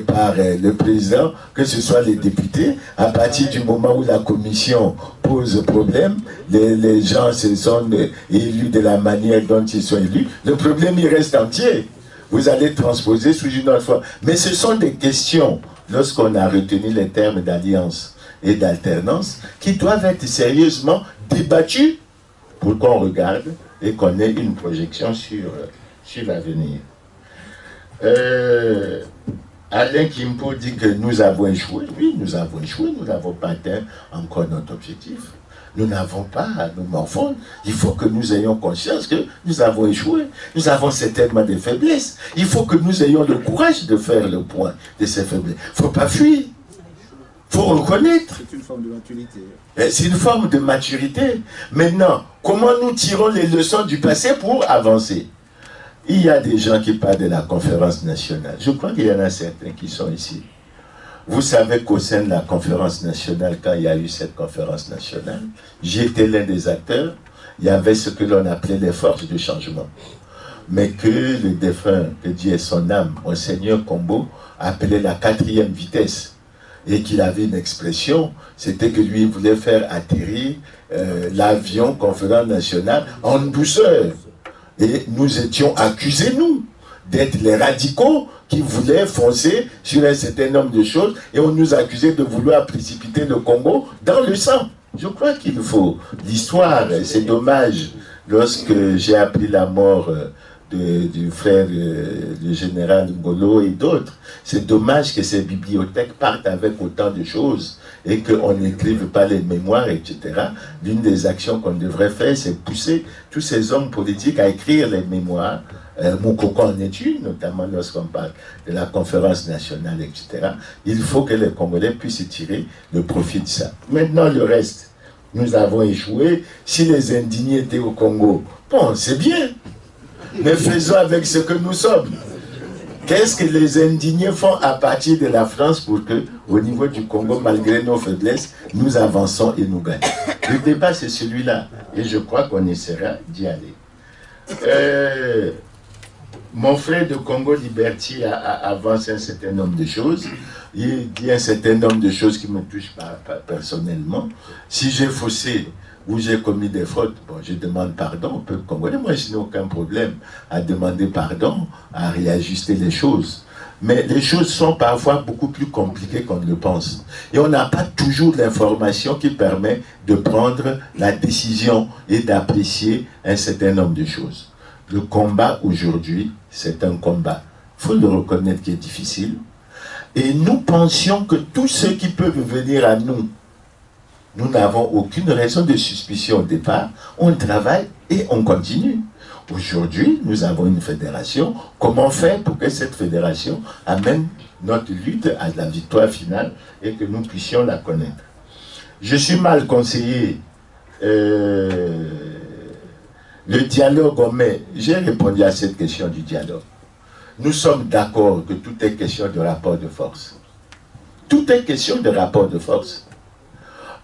A: par le président, que ce soit les députés, à partir du moment où la commission pose problème, les gens se sont élus de la manière dont ils sont élus, le problème il reste entier. Vous allez transposer sous une autre forme. Mais ce sont des questions, lorsqu'on a retenu les termes d'alliance et d'alternance, qui doivent être sérieusement débattues pour qu'on regarde et qu'on ait une projection sur l'avenir. Alain Kimpo dit que nous avons échoué. Oui, nous avons échoué, nous n'avons pas atteint encore notre objectif. Nous n'avons pas à nous morfondre. Il faut que nous ayons conscience que nous avons échoué. Nous avons certainement des faiblesses. Il faut que nous ayons le courage de faire le point de ces faiblesses. Il ne faut pas fuir. Il faut reconnaître.
B: C'est une forme de maturité.
A: C'est une forme de maturité. Maintenant, comment nous tirons les leçons du passé pour avancer? Il y a des gens qui parlent de la conférence nationale. Je crois qu'il y en a certains qui sont ici. Vous savez qu'au sein de la conférence nationale, quand il y a eu cette conférence nationale, j'étais l'un des acteurs, il y avait ce que l'on appelait les forces de changement. Mais que le défunt, que Dieu ait son âme, Monseigneur Kombo, appelait la 4e vitesse. Et qu'il avait une expression, c'était que lui voulait faire atterrir l'avion conférence nationale en douceur. Et nous étions accusés, nous, d'être les radicaux qui voulaient foncer sur un certain nombre de choses, et on nous accusait de vouloir précipiter le Congo dans le sang. Je crois qu'il faut l'histoire. C'est dommage, lorsque j'ai appris la mort du frère du général Ngolo et d'autres, c'est dommage que ces bibliothèques partent avec autant de choses et qu'on n'écrive pas les mémoires, etc. L'une des actions qu'on devrait faire, c'est pousser tous ces hommes politiques à écrire les mémoires. Moukoko en est une, notamment lorsqu'on parle de la conférence nationale, etc. Il faut que les Congolais puissent tirer le profit de ça. Maintenant, le reste, nous avons échoué. Si les indignés étaient au Congo, bon, c'est bien. Mais faisons avec ce que nous sommes. Qu'est-ce que les indignés font à partir de la France pour que, au niveau du Congo, malgré nos faiblesses, nous avançons et nous gagnons? Le débat, c'est celui-là. Et je crois qu'on essaiera d'y aller. Mon frère de Congo Liberty a avancé un certain nombre de choses. Il dit un certain nombre de choses qui me touchent personnellement. Si j'ai faussé ou j'ai commis des fautes, bon, je demande pardon au peuple congolais. Moi, je n'ai aucun problème à demander pardon, à réajuster les choses. Mais les choses sont parfois beaucoup plus compliquées qu'on ne le pense. Et on n'a pas toujours l'information qui permet de prendre la décision et d'apprécier un certain nombre de choses. Le combat aujourd'hui, c'est un combat, il faut le reconnaître, qui est difficile. Et nous pensions que tous ceux qui peuvent venir à nous, nous n'avons aucune raison de suspicion au départ, on travaille et on continue. Aujourd'hui, nous avons une fédération. Comment faire pour que cette fédération amène notre lutte à la victoire finale et que nous puissions la connaître? Je suis mal conseillé. Le dialogue, mais j'ai répondu à cette question du dialogue. Nous sommes d'accord que tout est question de rapport de force. Tout est question de rapport de force.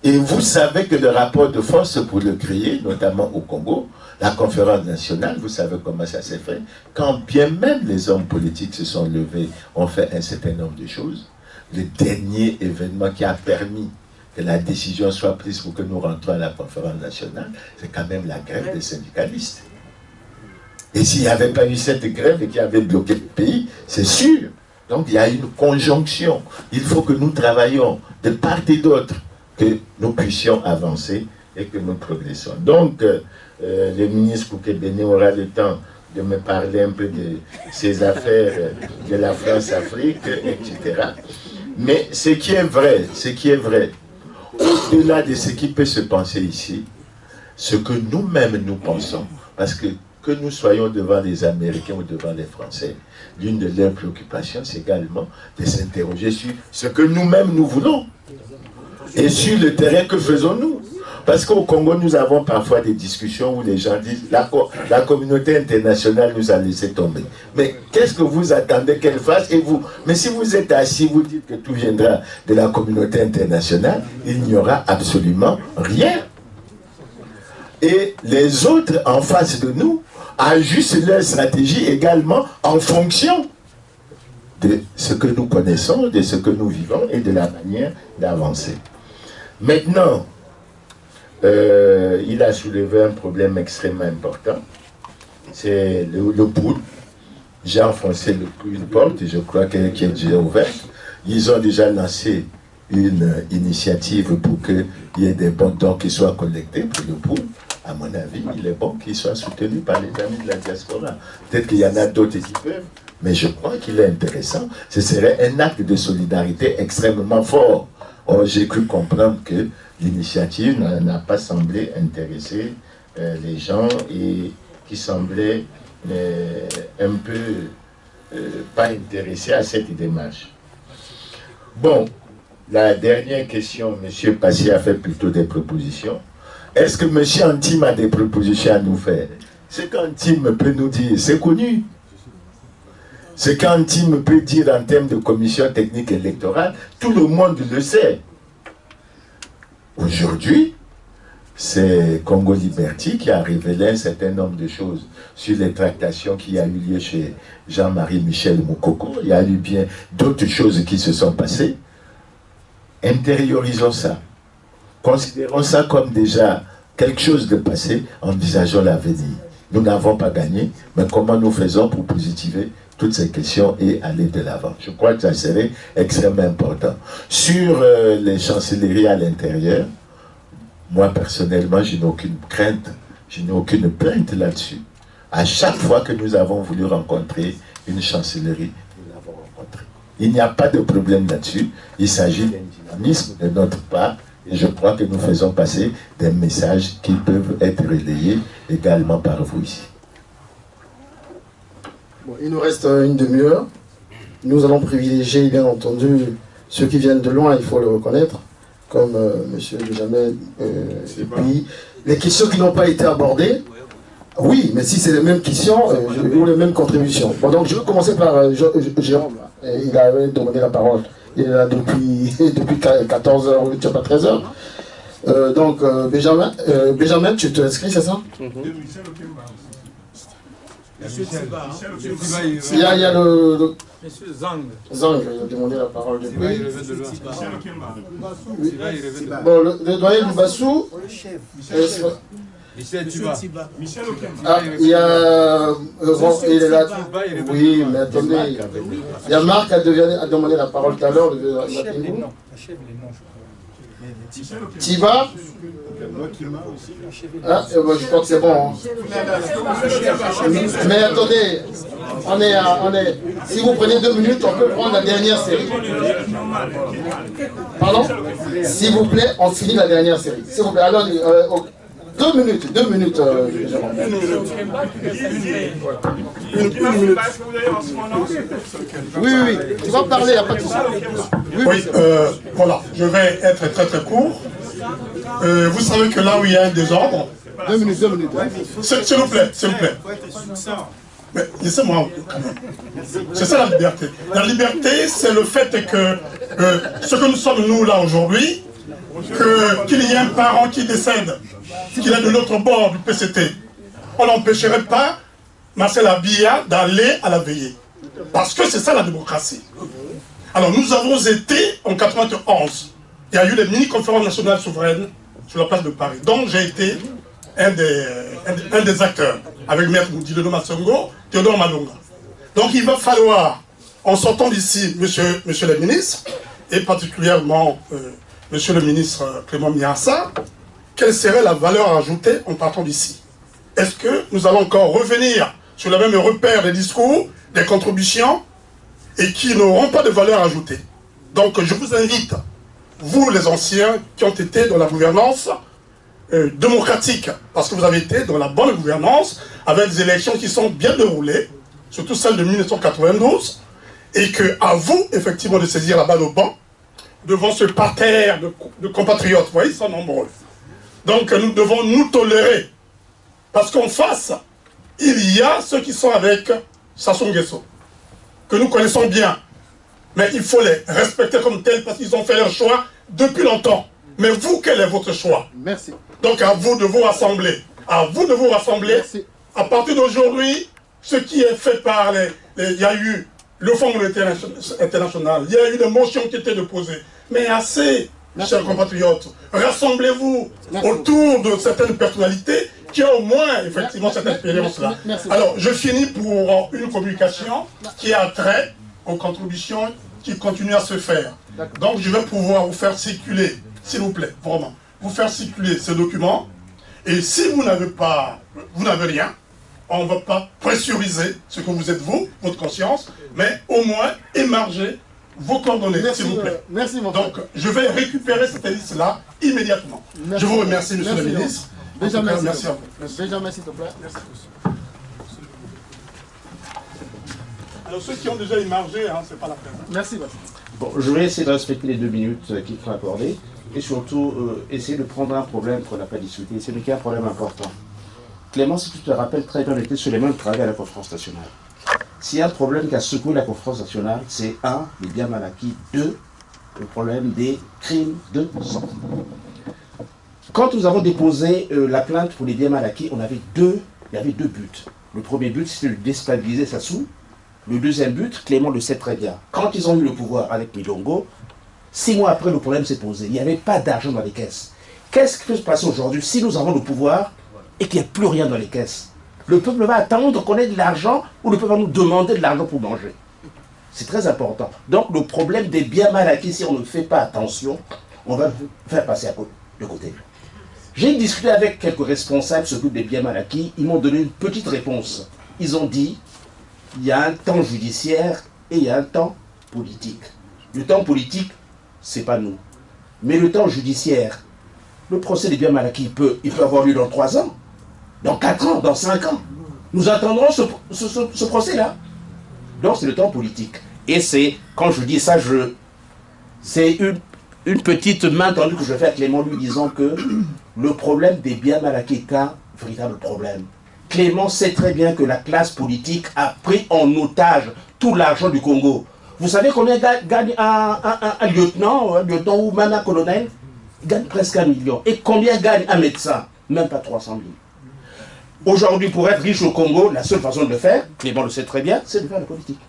A: Et vous savez que le rapport de force, pour le créer, notamment au Congo, la conférence nationale, vous savez comment ça s'est fait. Quand bien même les hommes politiques se sont levés, ont fait un certain nombre de choses, le dernier événement qui a permis que la décision soit prise pour que nous rentrions à la conférence nationale, c'est quand même la grève des syndicalistes. Et s'il n'y avait pas eu cette grève qui avait bloqué le pays, c'est sûr. Donc il y a une conjonction. Il faut que nous travaillions de part et d'autre, que nous puissions avancer et que nous progressons. Donc, le ministre Koukébéné aura le temps de me parler un peu de ces affaires de la France-Afrique, etc. Mais ce qui est vrai, au-delà de ce qui peut se penser ici, ce que nous-mêmes nous pensons, parce que nous soyons devant les Américains ou devant les Français, l'une de leurs préoccupations, c'est également de s'interroger sur ce que nous-mêmes nous voulons. Et sur le terrain, que faisons-nous? Parce qu'au Congo, nous avons parfois des discussions où les gens disent la communauté internationale nous a laissé tomber. Mais qu'est-ce que vous attendez qu'elle fasse? Et vous, mais si vous êtes assis, vous dites que tout viendra de la communauté internationale, il n'y aura absolument rien. Et les autres en face de nous, ajustent leur stratégie également en fonction de ce que nous connaissons, de ce que nous vivons et de la manière d'avancer. Maintenant, il a soulevé un problème extrêmement important, c'est le pool. J'ai enfoncé une porte, je crois qui est déjà ouverte. Ils ont déjà lancé une initiative pour qu'il y ait des bons dons qui soient collectés pour le pool. À mon avis, il est bon qu'ils soient soutenus par les amis de la diaspora. Peut-être qu'il y en a d'autres qui peuvent, mais je crois qu'il est intéressant. Ce serait un acte de solidarité extrêmement fort. Or, j'ai cru comprendre que l'initiative n'a pas semblé intéresser les gens et qui semblaient un peu pas intéressés à cette démarche. Bon, la dernière question, M. Passy a fait plutôt des propositions. Est-ce que M. Antime a des propositions à nous faire? Ce qu'Antime peut nous dire, c'est connu. Ce qu'Antime peut dire en termes de commission technique électorale, tout le monde le sait. Aujourd'hui, c'est Congo Liberty qui a révélé un certain nombre de choses sur les tractations qui a eu lieu chez Jean-Marie Michel Moukoko. Il y a eu bien d'autres choses qui se sont passées. Intériorisons ça. Considérons ça comme déjà quelque chose de passé, envisageons l'avenir. Nous n'avons pas gagné, mais comment nous faisons pour positiver toutes ces questions et aller de l'avant? Je crois que ça serait extrêmement important. Sur les chancelleries à l'intérieur, moi personnellement, je n'ai aucune crainte, je n'ai aucune plainte là-dessus. À chaque fois que nous avons voulu rencontrer une chancellerie, nous l'avons rencontrée. Il n'y a pas de problème là-dessus. Il s'agit d'un dynamisme de notre part. Et je crois que nous faisons passer des messages qui peuvent être relayés également par vous ici.
B: Bon, il nous reste une demi-heure. Nous allons privilégier, bien entendu, ceux qui viennent de loin, il faut le reconnaître, comme M. Benjamin. Et puis, les questions qui n'ont pas été abordées, oui, mais si c'est les mêmes questions, ou les mêmes contributions. Bon, donc je vais commencer par Jérôme. Il avait demandé la parole. Il est là depuis 14h, tu n'as pas 13h. Donc, Benjamin, tu te inscris, c'est ça? Il y a le Monsieur Zang. Zang, il a demandé la parole depuis. Bon, le doyen du Bassou. Michel Tiba. Ah, il y a... il est là. Oui, mais attendez. Il y a Marc qui a demandé la parole tout à l'heure. Tiba. Ah, je crois que c'est bon. Hein. Mais attendez, on est... Si vous prenez 2 minutes, on peut prendre la dernière série. Pardon? S'il vous plaît, on finit la dernière série. S'il vous plaît, alors... 2 minutes. Une minute. Oui. Tu vas parler, il n'y a pas de souci.
C: Oui, voilà. Je vais être très très court. Vous savez que là où il y a un désordre...
B: 2 minutes.
C: S'il vous plaît. Mais laissez-moi quand même. C'est ça la liberté. La liberté, c'est le fait que ce que nous sommes nous là aujourd'hui, qu'il y ait un parent qui décède, qu'il est de l'autre bord du PCT, on n'empêcherait pas Marcel Abia d'aller à la veillée. Parce que c'est ça la démocratie. Alors nous avons été en 91. Il y a eu les mini-conférences nationales souveraines sur la place de Paris. Donc j'ai été un des acteurs, avec Maître Moudileno Massongo, Théodore Malonga. Donc il va falloir, en sortant d'ici, monsieur le ministre, et particulièrement monsieur le ministre Clément Miassa, quelle serait la valeur ajoutée en partant d'ici? Est-ce que nous allons encore revenir sur le même repère des discours, des contributions, et qui n'auront pas de valeur ajoutée? Donc je vous invite, vous les anciens qui ont été dans la gouvernance démocratique, parce que vous avez été dans la bonne gouvernance, avec des élections qui sont bien déroulées, surtout celle de 1992, et que à vous, effectivement, de saisir la balle au banc, devant ce parterre de compatriotes, vous voyez, ils sont nombreux. Donc nous devons nous tolérer, parce qu'en face, il y a ceux qui sont avec Sassou Nguesso, que nous connaissons bien, mais il faut les respecter comme tels, parce qu'ils ont fait leur choix depuis longtemps. Mais vous, quel est votre choix?
B: Merci.
C: Donc à vous de vous rassembler. À vous de vous rassembler.
B: Merci.
C: à partir d'aujourd'hui, ce qui est fait par il y a eu le Fonds monétaire international, il y a eu des motions qui étaient déposées. Mais assez, chers compatriotes, rassemblez-vous autour de certaines personnalités qui ont au moins, effectivement, cette expérience-là. Alors, je finis pour une communication qui a trait aux contributions qui continuent à se faire. Donc, je vais pouvoir vous faire circuler, s'il vous plaît, vraiment, vous faire circuler ce document. Et si vous n'avez rien, on ne va pas pressuriser ce que vous êtes vous, votre conscience, mais au moins émarger vos coordonnées, s'il vous plaît.
B: Merci, mon frère.
C: Donc, je vais récupérer cette liste-là immédiatement. Je vous remercie, monsieur le ministre.
B: Déjà, merci.
C: Merci à vous.
B: Déjà, merci, s'il te plaît.
C: Merci à tous. Alors, ceux qui ont déjà émargé, hein, c'est pas la peine.
B: Merci, Bastien.
H: Bon, je vais essayer de respecter les 2 minutes qu'il faut accorder et surtout essayer de prendre un problème qu'on n'a pas discuté. C'est un problème important. Clément, si tu te rappelles très bien, on était sur les mêmes travaux à la conférence nationale. S'il y a un problème qui a secoué la conférence nationale, c'est 1, les biens mal acquis, 2, le problème des crimes de sang. Quand nous avons déposé la plainte pour les biens mal acquis, il y avait deux buts. Le premier but, c'était de déstabiliser Sassou. Le deuxième but, Clément le sait très bien. Quand ils ont eu le pouvoir avec Milongo, 6 mois après, le problème s'est posé. Il n'y avait pas d'argent dans les caisses. Qu'est-ce qui peut se passer aujourd'hui si nous avons le pouvoir et qu'il n'y a plus rien dans les caisses? Le peuple va attendre qu'on ait de l'argent ou le peuple va nous demander de l'argent pour manger. C'est très important. Donc le problème des biens mal acquis, si on ne fait pas attention, on va faire passer de côté. J'ai discuté avec quelques responsables qui s'occupent des biens mal acquis. Ils m'ont donné une petite réponse. Ils ont dit, il y a un temps judiciaire et il y a un temps politique. Le temps politique, c'est pas nous. Mais le temps judiciaire, le procès des biens mal acquis, il peut avoir lieu dans 3 ans, dans 4 ans, dans 5 ans. Nous attendrons ce procès-là. Donc c'est le temps politique. Et c'est, quand je dis ça, c'est une petite main tendue que je fais à Clément, lui disant que le problème des biens mal acquis est un véritable problème. Clément sait très bien que la classe politique a pris en otage tout l'argent du Congo. Vous savez combien gagne un lieutenant ou même un colonel? Il gagne presque 1 million. Et combien gagne un médecin? Même pas 300 000. Aujourd'hui, pour être riche au Congo, la seule façon de le faire, Clément le sait très bien, c'est de faire la politique.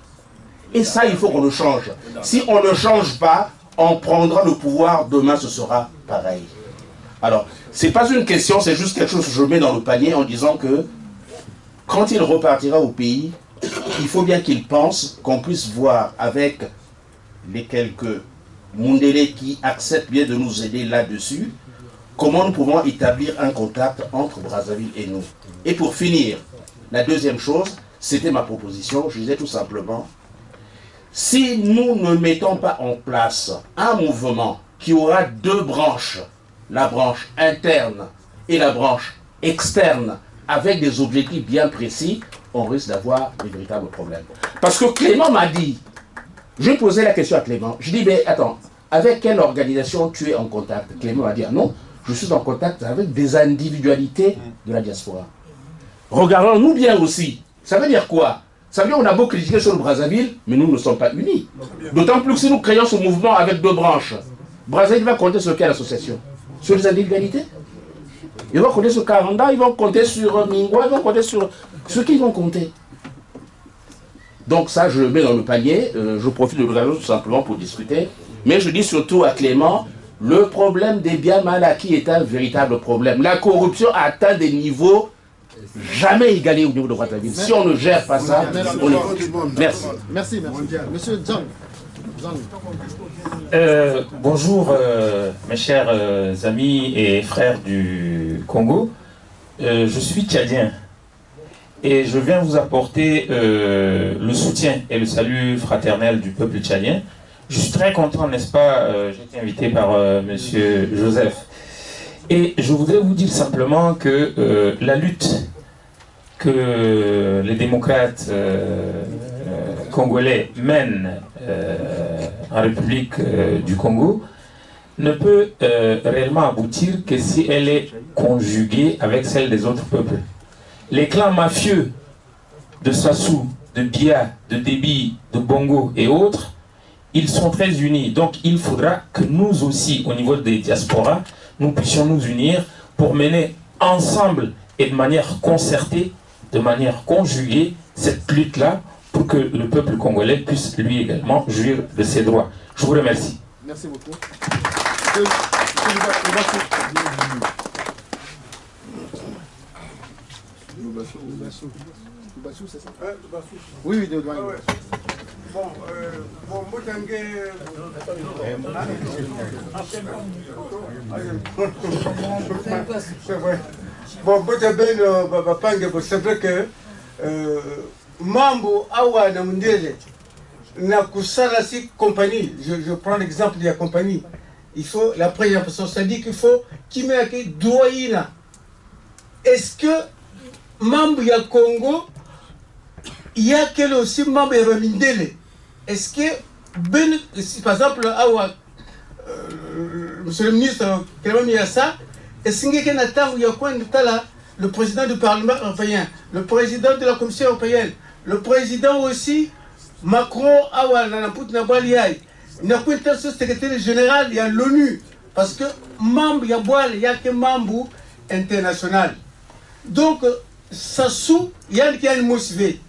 H: Et ça, il faut qu'on le change. Si on ne change pas, on prendra le pouvoir, demain ce sera pareil. Alors, c'est pas une question, c'est juste quelque chose que je mets dans le panier en disant que quand il repartira au pays, il faut bien qu'il pense qu'on puisse voir avec les quelques Mundélé qui acceptent bien de nous aider là-dessus, comment nous pouvons établir un contact entre Brazzaville et nous. Et pour finir, la deuxième chose, c'était ma proposition, je disais tout simplement, si nous ne mettons pas en place un mouvement qui aura 2 branches, la branche interne et la branche externe, avec des objectifs bien précis, on risque d'avoir des véritables problèmes. Parce que Clément m'a dit, je posais la question à Clément, je dis, mais attends, avec quelle organisation tu es en contact? Clément m'a dit, ah non, je suis en contact avec des individualités de la diaspora. Regardons-nous bien aussi. Ça veut dire quoi? Ça veut dire qu'on a beau critiquer sur le Brazzaville, mais nous ne sommes pas unis. D'autant plus que si nous créons ce mouvement avec 2 branches, Brazzaville va compter sur quelle association? Sur les individualités? Ils vont compter sur Karanda, ils vont compter sur Mingwa, ils vont compter sur ceux qui vont compter. Donc ça, je le mets dans le panier. Je profite de l'occasion tout simplement pour discuter. Mais je dis surtout à Clément, le problème des biens mal acquis est un véritable problème. La corruption a atteint des niveaux jamais égalés au niveau de Brazzaville. Si on ne gère pas ça, on est... Merci.
B: Merci. Monsieur Zhang.
J: Bonjour mes chers amis et frères du Congo. Je suis tchadien et je viens vous apporter le soutien et le salut fraternel du peuple tchadien. Je suis très content, n'est-ce pas, j'ai été invité par monsieur Joseph. Et je voudrais vous dire simplement que la lutte que les démocrates congolais mènent en République du Congo ne peut réellement aboutir que si elle est conjuguée avec celle des autres peuples. Les clans mafieux de Sassou, de Bia, de Déby, de Bongo et autres, ils sont très unis. Donc il faudra que nous aussi, au niveau des diasporas, nous puissions nous unir pour mener ensemble et de manière concertée de manière conjuguée cette lutte-là pour que le peuple congolais puisse lui également jouir de ses droits. Je vous remercie.
B: Merci beaucoup. C'est ça? Oui, oui, de loin.
K: Bon, c'est vrai que Mambo Awa Namundele n'a kusala si compagnie. Je prends l'exemple de la compagnie. Il faut la première personne, ça dit qu'il faut qui met doyina. Est-ce que Mambo ya Congo, il y a quel aussi membre Ramindele? Est-ce que si par exemple Awa monsieur le ministre Clément Miassa, est-ce qu'il y a le président du Parlement européen, le président de la Commission européenne, le président aussi Macron, Awa, Nanaput Nabaliaï, il n'y a pas de secrétaire général, il y a l'ONU, parce que membre, il y a que membre international. Donc, Sassou, il y a un motivé,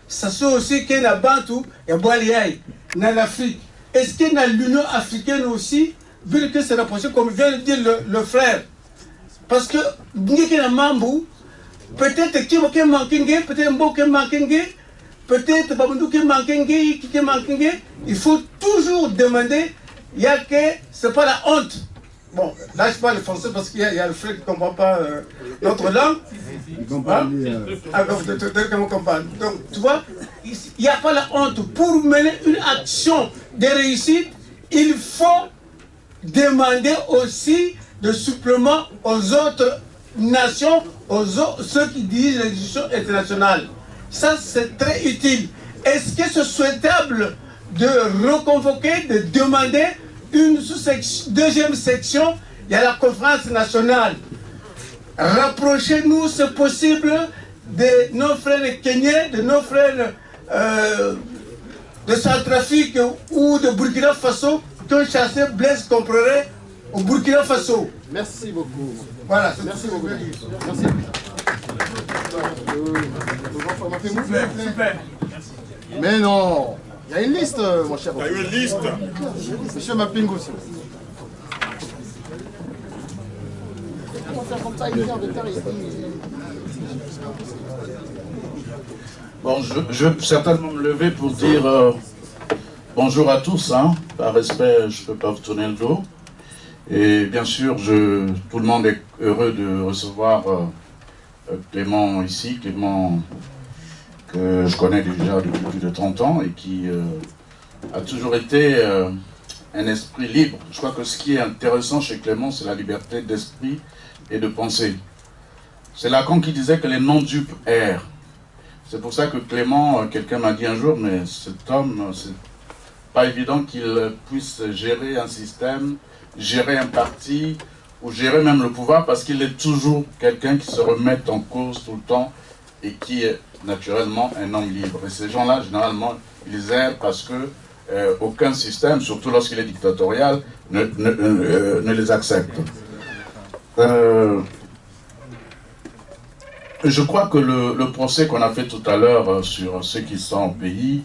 K: Sassou aussi, qui est dans Bantou, il y a Baliaï, dans l'Afrique. Est-ce que dans l'Union africaine aussi, vu que c'est rapproché, comme vient de dire le frère, parce que, peut-être qu'il y a manqué, peut-être qu'il manqué, peut-être Babundou qui manqué, il faut toujours demander, il y a que, c'est pas la honte. Bon, là je parle français parce qu'il y a le frère qui ne comprend pas notre langue. Il comprend. Donc, tu vois, il n'y a pas la honte. Pour mener une action de réussite, il faut demander aussi de supplément aux autres nations, ceux qui dirigent les institutions internationales. Ça, c'est très utile. Est-ce que c'est souhaitable de reconvoquer, de demander une deuxième section? Il y a la conférence nationale. Rapprochez-nous, c'est possible, de nos frères kenyans, de nos frères de Centrafrique ou de Burkina Faso qui ont chassé Blaise Compaoré au Burkina Faso.
B: Merci beaucoup.
K: Voilà.
B: Merci beaucoup. Merci. Mais non, il y a une liste, mon cher.
L: Il y a une liste.
B: Monsieur Mapingo, s'il vous plaît.
M: Bon, je vais certainement me lever pour dire bonjour à tous. Hein. Par respect, je ne peux pas vous tourner le dos. Et bien sûr, tout le monde est heureux de recevoir Clément ici. Clément que je connais déjà depuis plus de 30 ans et qui a toujours été un esprit libre. Je crois que ce qui est intéressant chez Clément, c'est la liberté d'esprit et de pensée. C'est Lacan qui disait que les non-dupes errent. C'est pour ça que Clément, quelqu'un m'a dit un jour, mais cet homme, c'est pas évident qu'il puisse gérer un système, gérer un parti, ou gérer même le pouvoir, parce qu'il est toujours quelqu'un qui se remet en cause tout le temps, et qui est naturellement un homme libre. Et ces gens-là, généralement, ils errent parce que aucun système, surtout lorsqu'il est dictatorial, ne les accepte. Je crois que le procès qu'on a fait tout à l'heure sur ceux qui sont au pays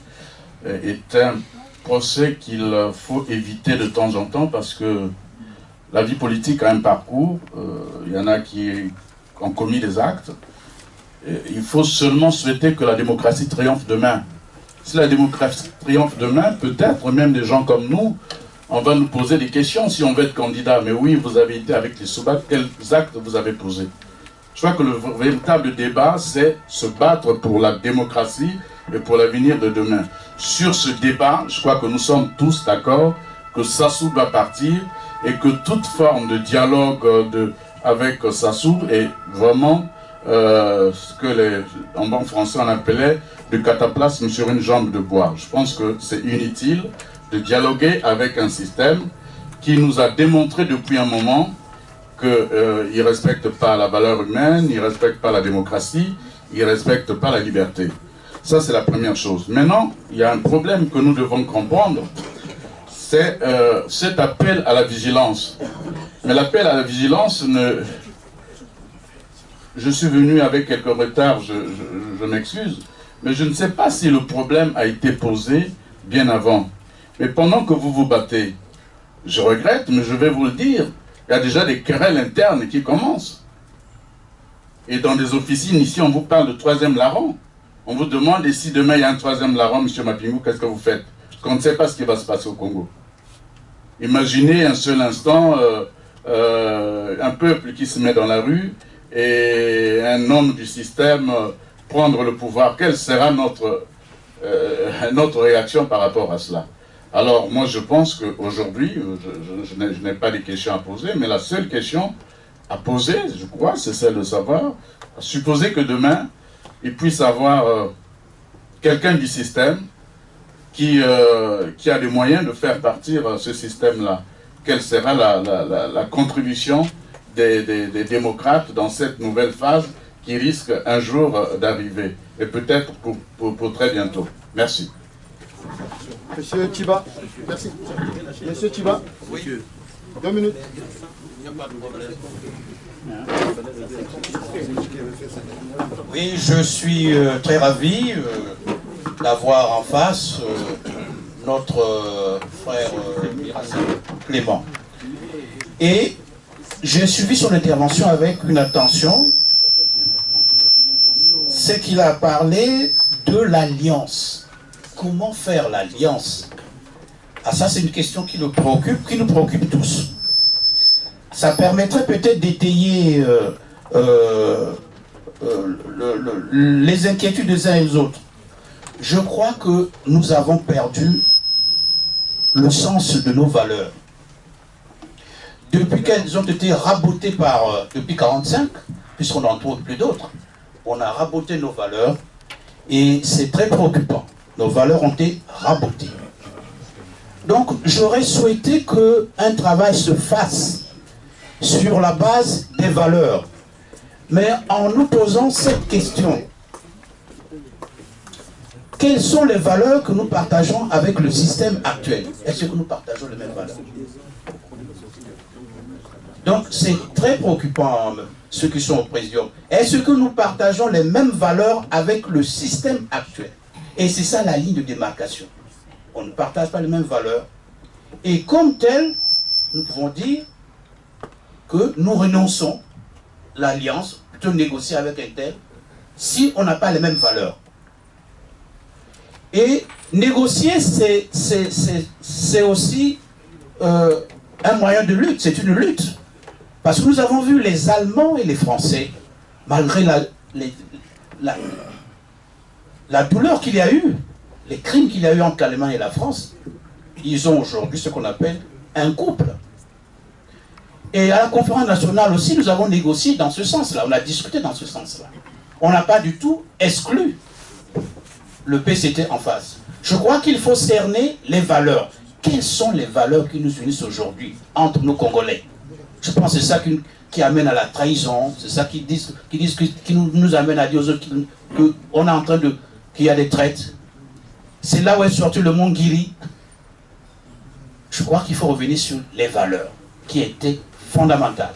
M: est un procès qu'il faut éviter de temps en temps parce que la vie politique a un parcours, il y en a qui ont commis des actes. Il faut seulement souhaiter que la démocratie triomphe demain. Si la démocratie triomphe demain, peut-être même des gens comme nous, on va nous poser des questions si on veut être candidat. Mais oui, vous avez été avec les Soubac, quels actes vous avez posés? Je crois que le véritable débat, c'est se battre pour la démocratie et pour l'avenir de demain. Sur ce débat, je crois que nous sommes tous d'accord que Sassou doit partir et que toute forme de dialogue avec Sassou est vraiment ce que en bon français on appelait le cataplasme sur une jambe de bois. Je pense que c'est inutile de dialoguer avec un système qui nous a démontré depuis un moment qu'il ne respecte pas la valeur humaine, il ne respecte pas la démocratie, il ne respecte pas la liberté. Ça, c'est la première chose. Maintenant, il y a un problème que nous devons comprendre, c'est cet appel à la vigilance. Mais l'appel à la vigilance je suis venu avec quelques retards, je m'excuse, mais je ne sais pas si le problème a été posé bien avant. Mais pendant que vous vous battez, je regrette, mais je vais vous le dire, il y a déjà des querelles internes qui commencent. Et dans des officines, ici, on vous parle de 3e larron. On vous demande, et si demain il y a un 3e larron, M. Mapingou, qu'est-ce que vous faites? Parce qu'on ne sait pas ce qui va se passer au Congo. Imaginez un seul instant un peuple qui se met dans la rue et un homme du système prendre le pouvoir. Quelle sera notre réaction par rapport à cela? Alors, moi, je pense qu'aujourd'hui, je n'ai pas de questions à poser, mais la seule question à poser, je crois, c'est celle de savoir, supposer que demain, il puisse y avoir quelqu'un du système qui a les moyens de faire partir ce système-là. Quelle sera la contribution des démocrates dans cette nouvelle phase qui risque un jour d'arriver, et peut-être pour très bientôt. Merci.
B: Monsieur Chiba, merci. Monsieur Chiba, 2 minutes.
L: Oui, je suis très ravi d'avoir en face notre frère Mirassa Clément. Et j'ai suivi son intervention avec une attention. C'est qu'il a parlé de l'alliance. Comment faire l'alliance? Ah, ça, c'est une question qui nous préoccupe tous. Ça permettrait peut-être d'étayer les inquiétudes des uns et des autres. Je crois que nous avons perdu le sens de nos valeurs. Depuis qu'elles ont été rabotées depuis 1945, puisqu'on n'en trouve plus d'autres, on a raboté nos valeurs et c'est très préoccupant. Nos valeurs ont été rabotées. Donc, j'aurais souhaité qu'un travail se fasse sur la base des valeurs, mais en nous posant cette question. Quelles sont les valeurs que nous partageons avec le système actuel? Est-ce que nous partageons les mêmes valeurs? Donc, c'est très préoccupant, ceux qui sont au présidium. Est-ce que nous partageons les mêmes valeurs avec le système actuel? Et c'est ça la ligne de démarcation. On ne partage pas les mêmes valeurs. Et comme tel, nous pouvons dire que nous renonçons l'alliance, plutôt négocier avec un tel, si on n'a pas les mêmes valeurs. Et négocier, c'est aussi un moyen de lutte, c'est une lutte. Parce que nous avons vu les Allemands et les Français, malgré la douleur qu'il y a eu, les crimes qu'il y a eu entre l'Allemagne et la France, ils ont aujourd'hui ce qu'on appelle un couple. Et à la conférence nationale aussi, nous avons négocié dans ce sens-là, on a discuté dans ce sens-là. On n'a pas du tout exclu le PCT en face. Je crois qu'il faut cerner les valeurs. Quelles sont les valeurs qui nous unissent aujourd'hui entre nos Congolais? Je pense que c'est ça qui amène à la trahison, c'est ça qui nous amène à dire aux autres qu'on est en train qu'il y a des traites. C'est là où est sorti le mont Guiri. Je crois qu'il faut revenir sur les valeurs qui étaient fondamentales.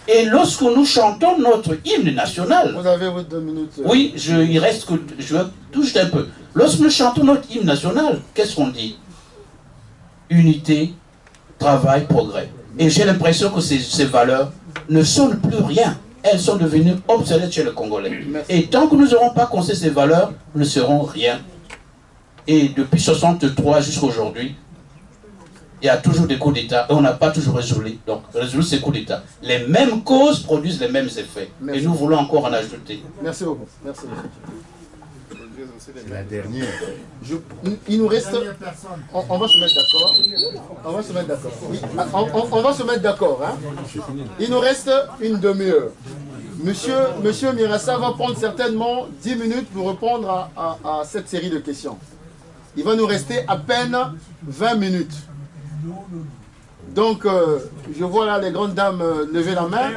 L: Et lorsque nous chantons notre hymne national...
B: Vous avez vos 2 minutes.
L: Oui, il reste que... Je vais toucher un peu. Lorsque nous chantons notre hymne national, qu'est-ce qu'on dit? Unité, travail, progrès. Et j'ai l'impression que ces valeurs ne sonnent plus rien. Elles sont devenues obsolètes chez les Congolais. Merci. Et tant que nous n'aurons pas construit ces valeurs, nous ne serons rien. Et depuis 1963 jusqu'à aujourd'hui, il y a toujours des coups d'État et on n'a pas toujours résolu. Donc, résolu ces coups d'État. Les mêmes causes produisent les mêmes effets. Merci. Et nous voulons encore en ajouter.
B: Merci beaucoup. Merci.
A: C'est la dernière.
B: Il nous reste... On va se mettre d'accord. On va se mettre d'accord. Oui, on va se mettre d'accord. Hein? Il nous reste une demi-heure. Monsieur Mirassa va prendre certainement 10 minutes pour répondre à cette série de questions. Il va nous rester à peine 20 minutes. Donc, je vois là les grandes dames lever la main.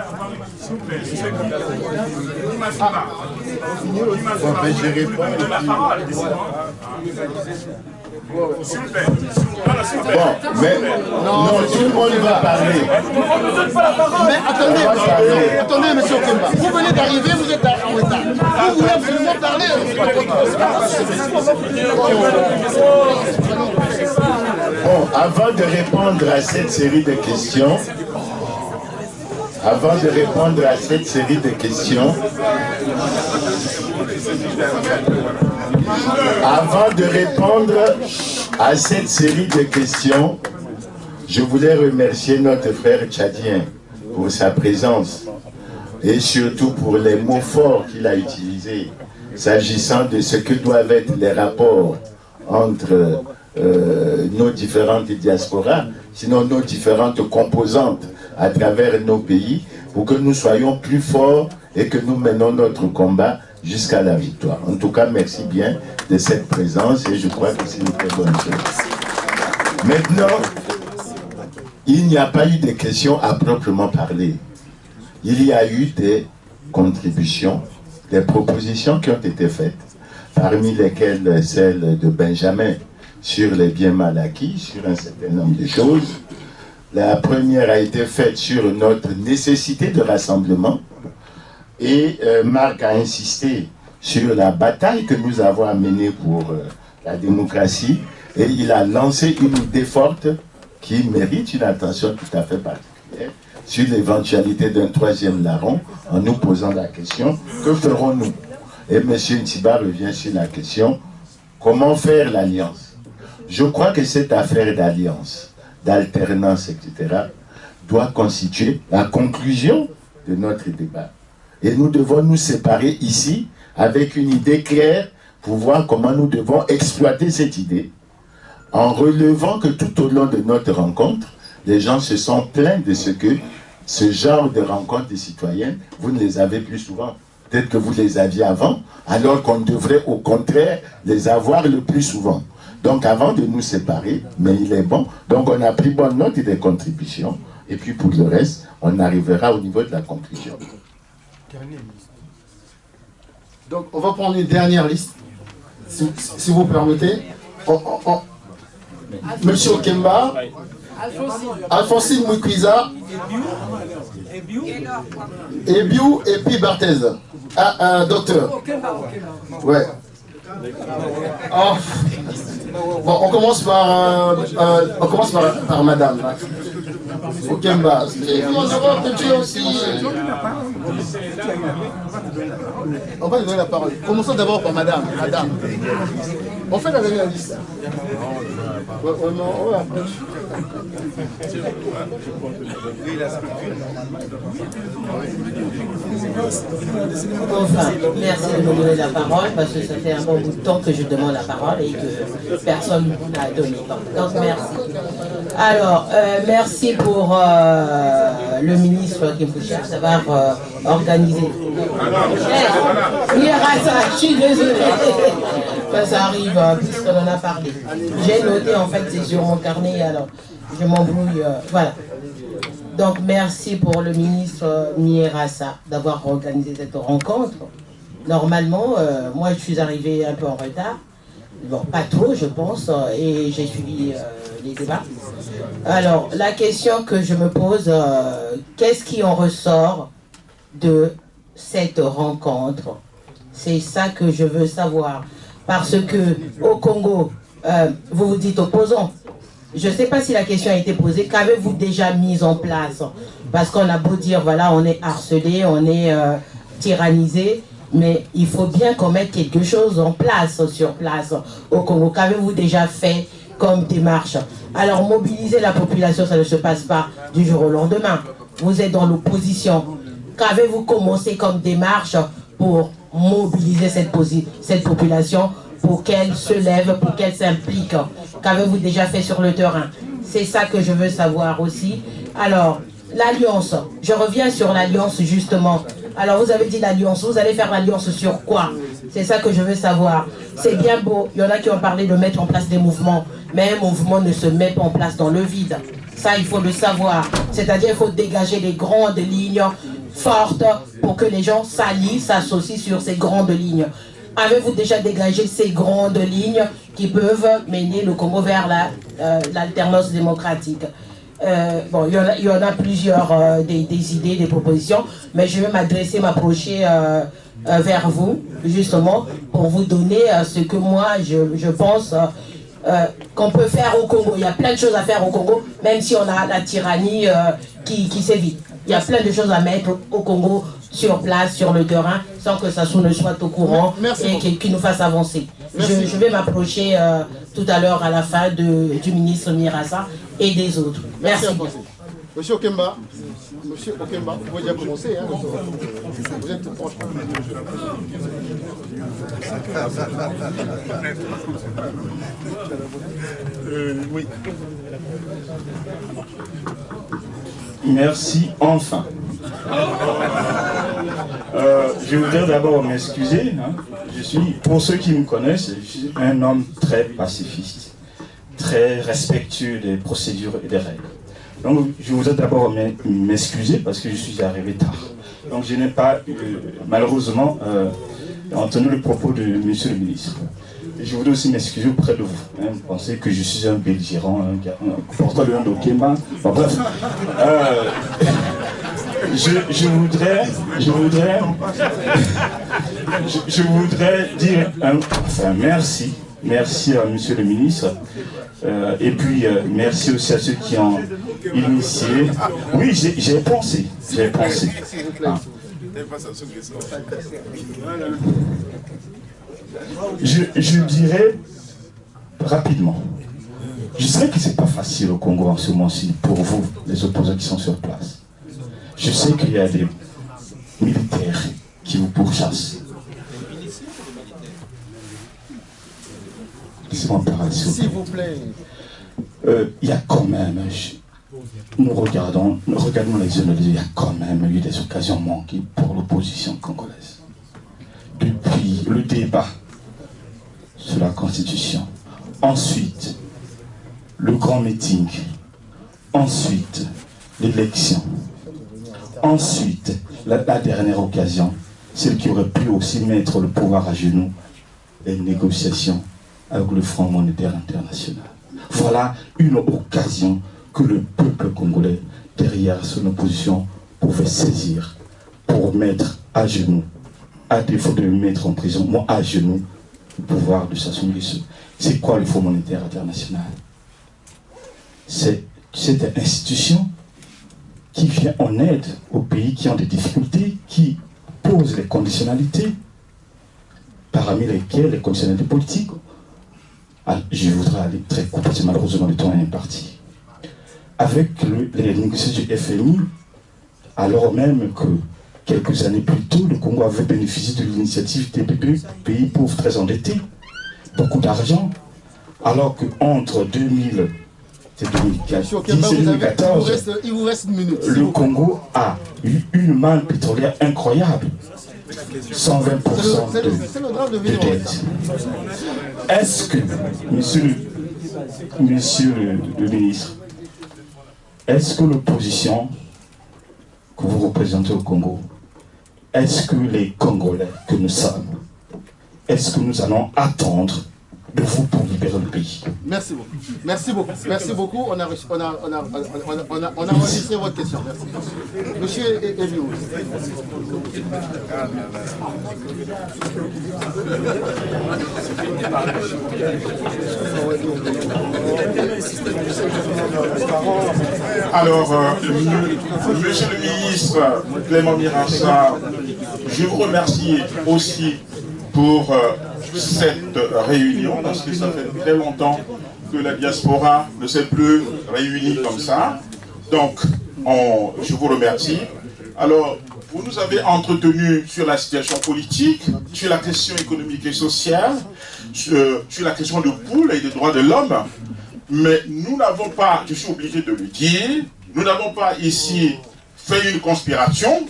A: Je réponds. Bon, mais non, tout le monde va parler.
B: Mais attendez, monsieur Okemba. Vous venez d'arriver, vous êtes en retard. Vous voulez absolument parler.
A: Bon, avant de répondre à cette série de questions, je voulais remercier notre frère tchadien pour sa présence et surtout pour les mots forts qu'il a utilisés s'agissant de ce que doivent être les rapports entre nos différentes diasporas, sinon nos différentes composantes à travers nos pays, pour que nous soyons plus forts et que nous menons notre combat jusqu'à la victoire. En tout cas, merci bien de cette présence et je crois que c'est une très bonne chose. Maintenant, il n'y a pas eu de questions à proprement parler. Il y a eu des contributions, des propositions qui ont été faites, parmi lesquelles celle de Benjamin sur les biens mal acquis, sur un certain nombre de choses. La première a été faite sur notre nécessité de rassemblement et Marc a insisté sur la bataille que nous avons à mener pour la démocratie et il a lancé une idée forte qui mérite une attention tout à fait particulière sur l'éventualité d'un troisième larron en nous posant la question « Que ferons-nous » Et M. Ntiba revient sur la question « Comment faire l'alliance ?» Je crois que cette affaire d'alliance, d'alternance, etc., doit constituer la conclusion de notre débat. Et nous devons nous séparer ici avec une idée claire pour voir comment nous devons exploiter cette idée en relevant que tout au long de notre rencontre, les gens se sont plaints de ce que ce genre de rencontres citoyennes, vous ne les avez plus souvent. Peut-être que vous les aviez avant, alors qu'on devrait au contraire les avoir le plus souvent. Donc avant de nous séparer, mais il est bon, donc on a pris bonne note des contributions, et puis pour le reste, on arrivera au niveau de la conclusion.
B: Donc on va prendre une dernière liste, si vous permettez. Monsieur Okemba, Alphonsine Mouikwiza, Ebiou et puis Barthez. Docteur. Ouais. Oh. Bon, on commence par madame. Okemba. On va lui donner la parole. Commençons d'abord par madame. On fait la dernière liste.
N: Enfin, merci de me donner la parole parce que ça fait un bon bout de temps que je demande la parole et que personne ne l'a donné. Donc merci. Alors, merci pour le ministre Kim Foucha d'avoir organisé. Je suis désolée. Ça arrive puisqu'on en a parlé. J'ai noté en fait, c'est sur mon carnet, alors je m'embrouille. Voilà. Donc merci pour le ministre Mierassa d'avoir organisé cette rencontre. Normalement, moi je suis arrivée un peu en retard. Bon, pas trop je pense, et j'ai suivi les débats. Alors, la question que je me pose, qu'est-ce qui en ressort de cette rencontre? C'est ça que je veux savoir. Parce que au Congo, vous vous dites opposants. Je ne sais pas si la question a été posée. Qu'avez-vous déjà mis en place? Parce qu'on a beau dire, voilà, on est harcelé, on est tyrannisé, mais il faut bien qu'on mette quelque chose en place, sur place, au Congo. Qu'avez-vous déjà fait comme démarche? Alors, mobiliser la population, ça ne se passe pas du jour au lendemain. Vous êtes dans l'opposition. Qu'avez-vous commencé comme démarche pour mobiliser cette population pour qu'elle se lève, pour qu'elle s'implique? Qu'avez-vous déjà fait sur le terrain? C'est ça que je veux savoir aussi. Alors, l'alliance, je reviens sur l'alliance justement. Alors vous avez dit l'alliance, vous allez faire l'alliance sur quoi? C'est ça que je veux savoir. C'est bien beau, il y en a qui ont parlé de mettre en place des mouvements, mais un mouvement ne se met pas en place dans le vide. Ça, il faut le savoir. C'est-à-dire qu'il faut dégager des grandes lignes fortes pour que les gens s'allient, s'associent sur ces grandes lignes. Avez-vous déjà dégagé ces grandes lignes qui peuvent mener le Congo vers l'alternance démocratique. Bon, il y en a plusieurs des idées, des propositions, mais je vais m'approcher vers vous, justement, pour vous donner ce que moi, je pense qu'on peut faire au Congo. Il y a plein de choses à faire au Congo, même si on a la tyrannie qui s'évite. Il y a plein de choses à mettre au Congo, sur place, sur le terrain, sans que Sassou ne soit au courant et qu'il nous fasse avancer. Je vais m'approcher tout à l'heure à la fin du ministre Mirassa et des autres. Merci.
B: Monsieur Okemba, vous pouvez déjà commencer. Hein, vous êtes proche.
O: Oui. Merci, enfin. Je voudrais d'abord m'excuser. Hein. Pour ceux qui me connaissent, je suis un homme très pacifiste, très respectueux des procédures et des règles. Donc je voudrais d'abord m'excuser parce que je suis arrivé tard. Donc je n'ai pas, malheureusement, entendu le propos de monsieur le ministre. Et je voudrais aussi m'excuser auprès de vous. Hein, vous pensez que je suis un belligérant, un porteur de Ndokemba. Bon, bref. Je voudrais dire merci à monsieur le ministre, et puis merci aussi à ceux qui ont initié. Oui, j'ai pensé. Ah. Je dirais rapidement, je sais que c'est pas facile au Congo en ce moment-ci pour vous, les opposants qui sont sur place. Je sais qu'il y a des militaires qui vous pourchassent. Laissez-moi parler, s'il vous plaît. Il y a quand même, nous regardons les yeux, il y a quand même eu des occasions manquées pour l'opposition congolaise. Depuis le débat sur la Constitution, ensuite le grand meeting, ensuite l'élection, ensuite la dernière occasion, celle qui aurait pu aussi mettre le pouvoir à genoux, les négociations avec le Fonds monétaire international. Voilà une occasion que le peuple congolais, derrière son opposition, pouvait saisir pour mettre à genoux, à défaut de le mettre en prison, moi à genoux, le pouvoir de Sassou Nguesso. C'est quoi le Fonds monétaire international? C'est cette institution qui vient en aide aux pays qui ont des difficultés, qui pose les conditionnalités, parmi lesquelles les conditionnalités politiques. Ah, je voudrais aller très court parce que malheureusement le temps est imparti. Avec les négociations du FMI, alors même que quelques années plus tôt, le Congo avait bénéficié de l'initiative TPP, pays pauvres très endettés, beaucoup d'argent, alors qu'entre 2000 et 2014,
B: il vous reste une minute.
O: Le Congo a eu une manne pétrolière incroyable. 120% de dette. Est-ce que, monsieur le ministre, est-ce que l'opposition que vous représentez au Congo, est-ce que les Congolais que nous sommes, est-ce que nous allons attendre de vous pour libérer le pays?
B: Merci beaucoup. Merci beaucoup. Merci beaucoup. On a enregistré votre question. Merci. Monsieur Eliou.
M: Alors, monsieur le ministre Clément Mirassa, je vous remercie aussi pour cette réunion, parce que ça fait très longtemps que la diaspora ne s'est plus réunie comme ça. Donc, je vous remercie. Alors, vous nous avez entretenu sur la situation politique, sur la question économique et sociale, sur la question de Poule et des droits de l'homme, mais nous n'avons pas, je suis obligé de le dire, nous n'avons pas ici fait une conspiration.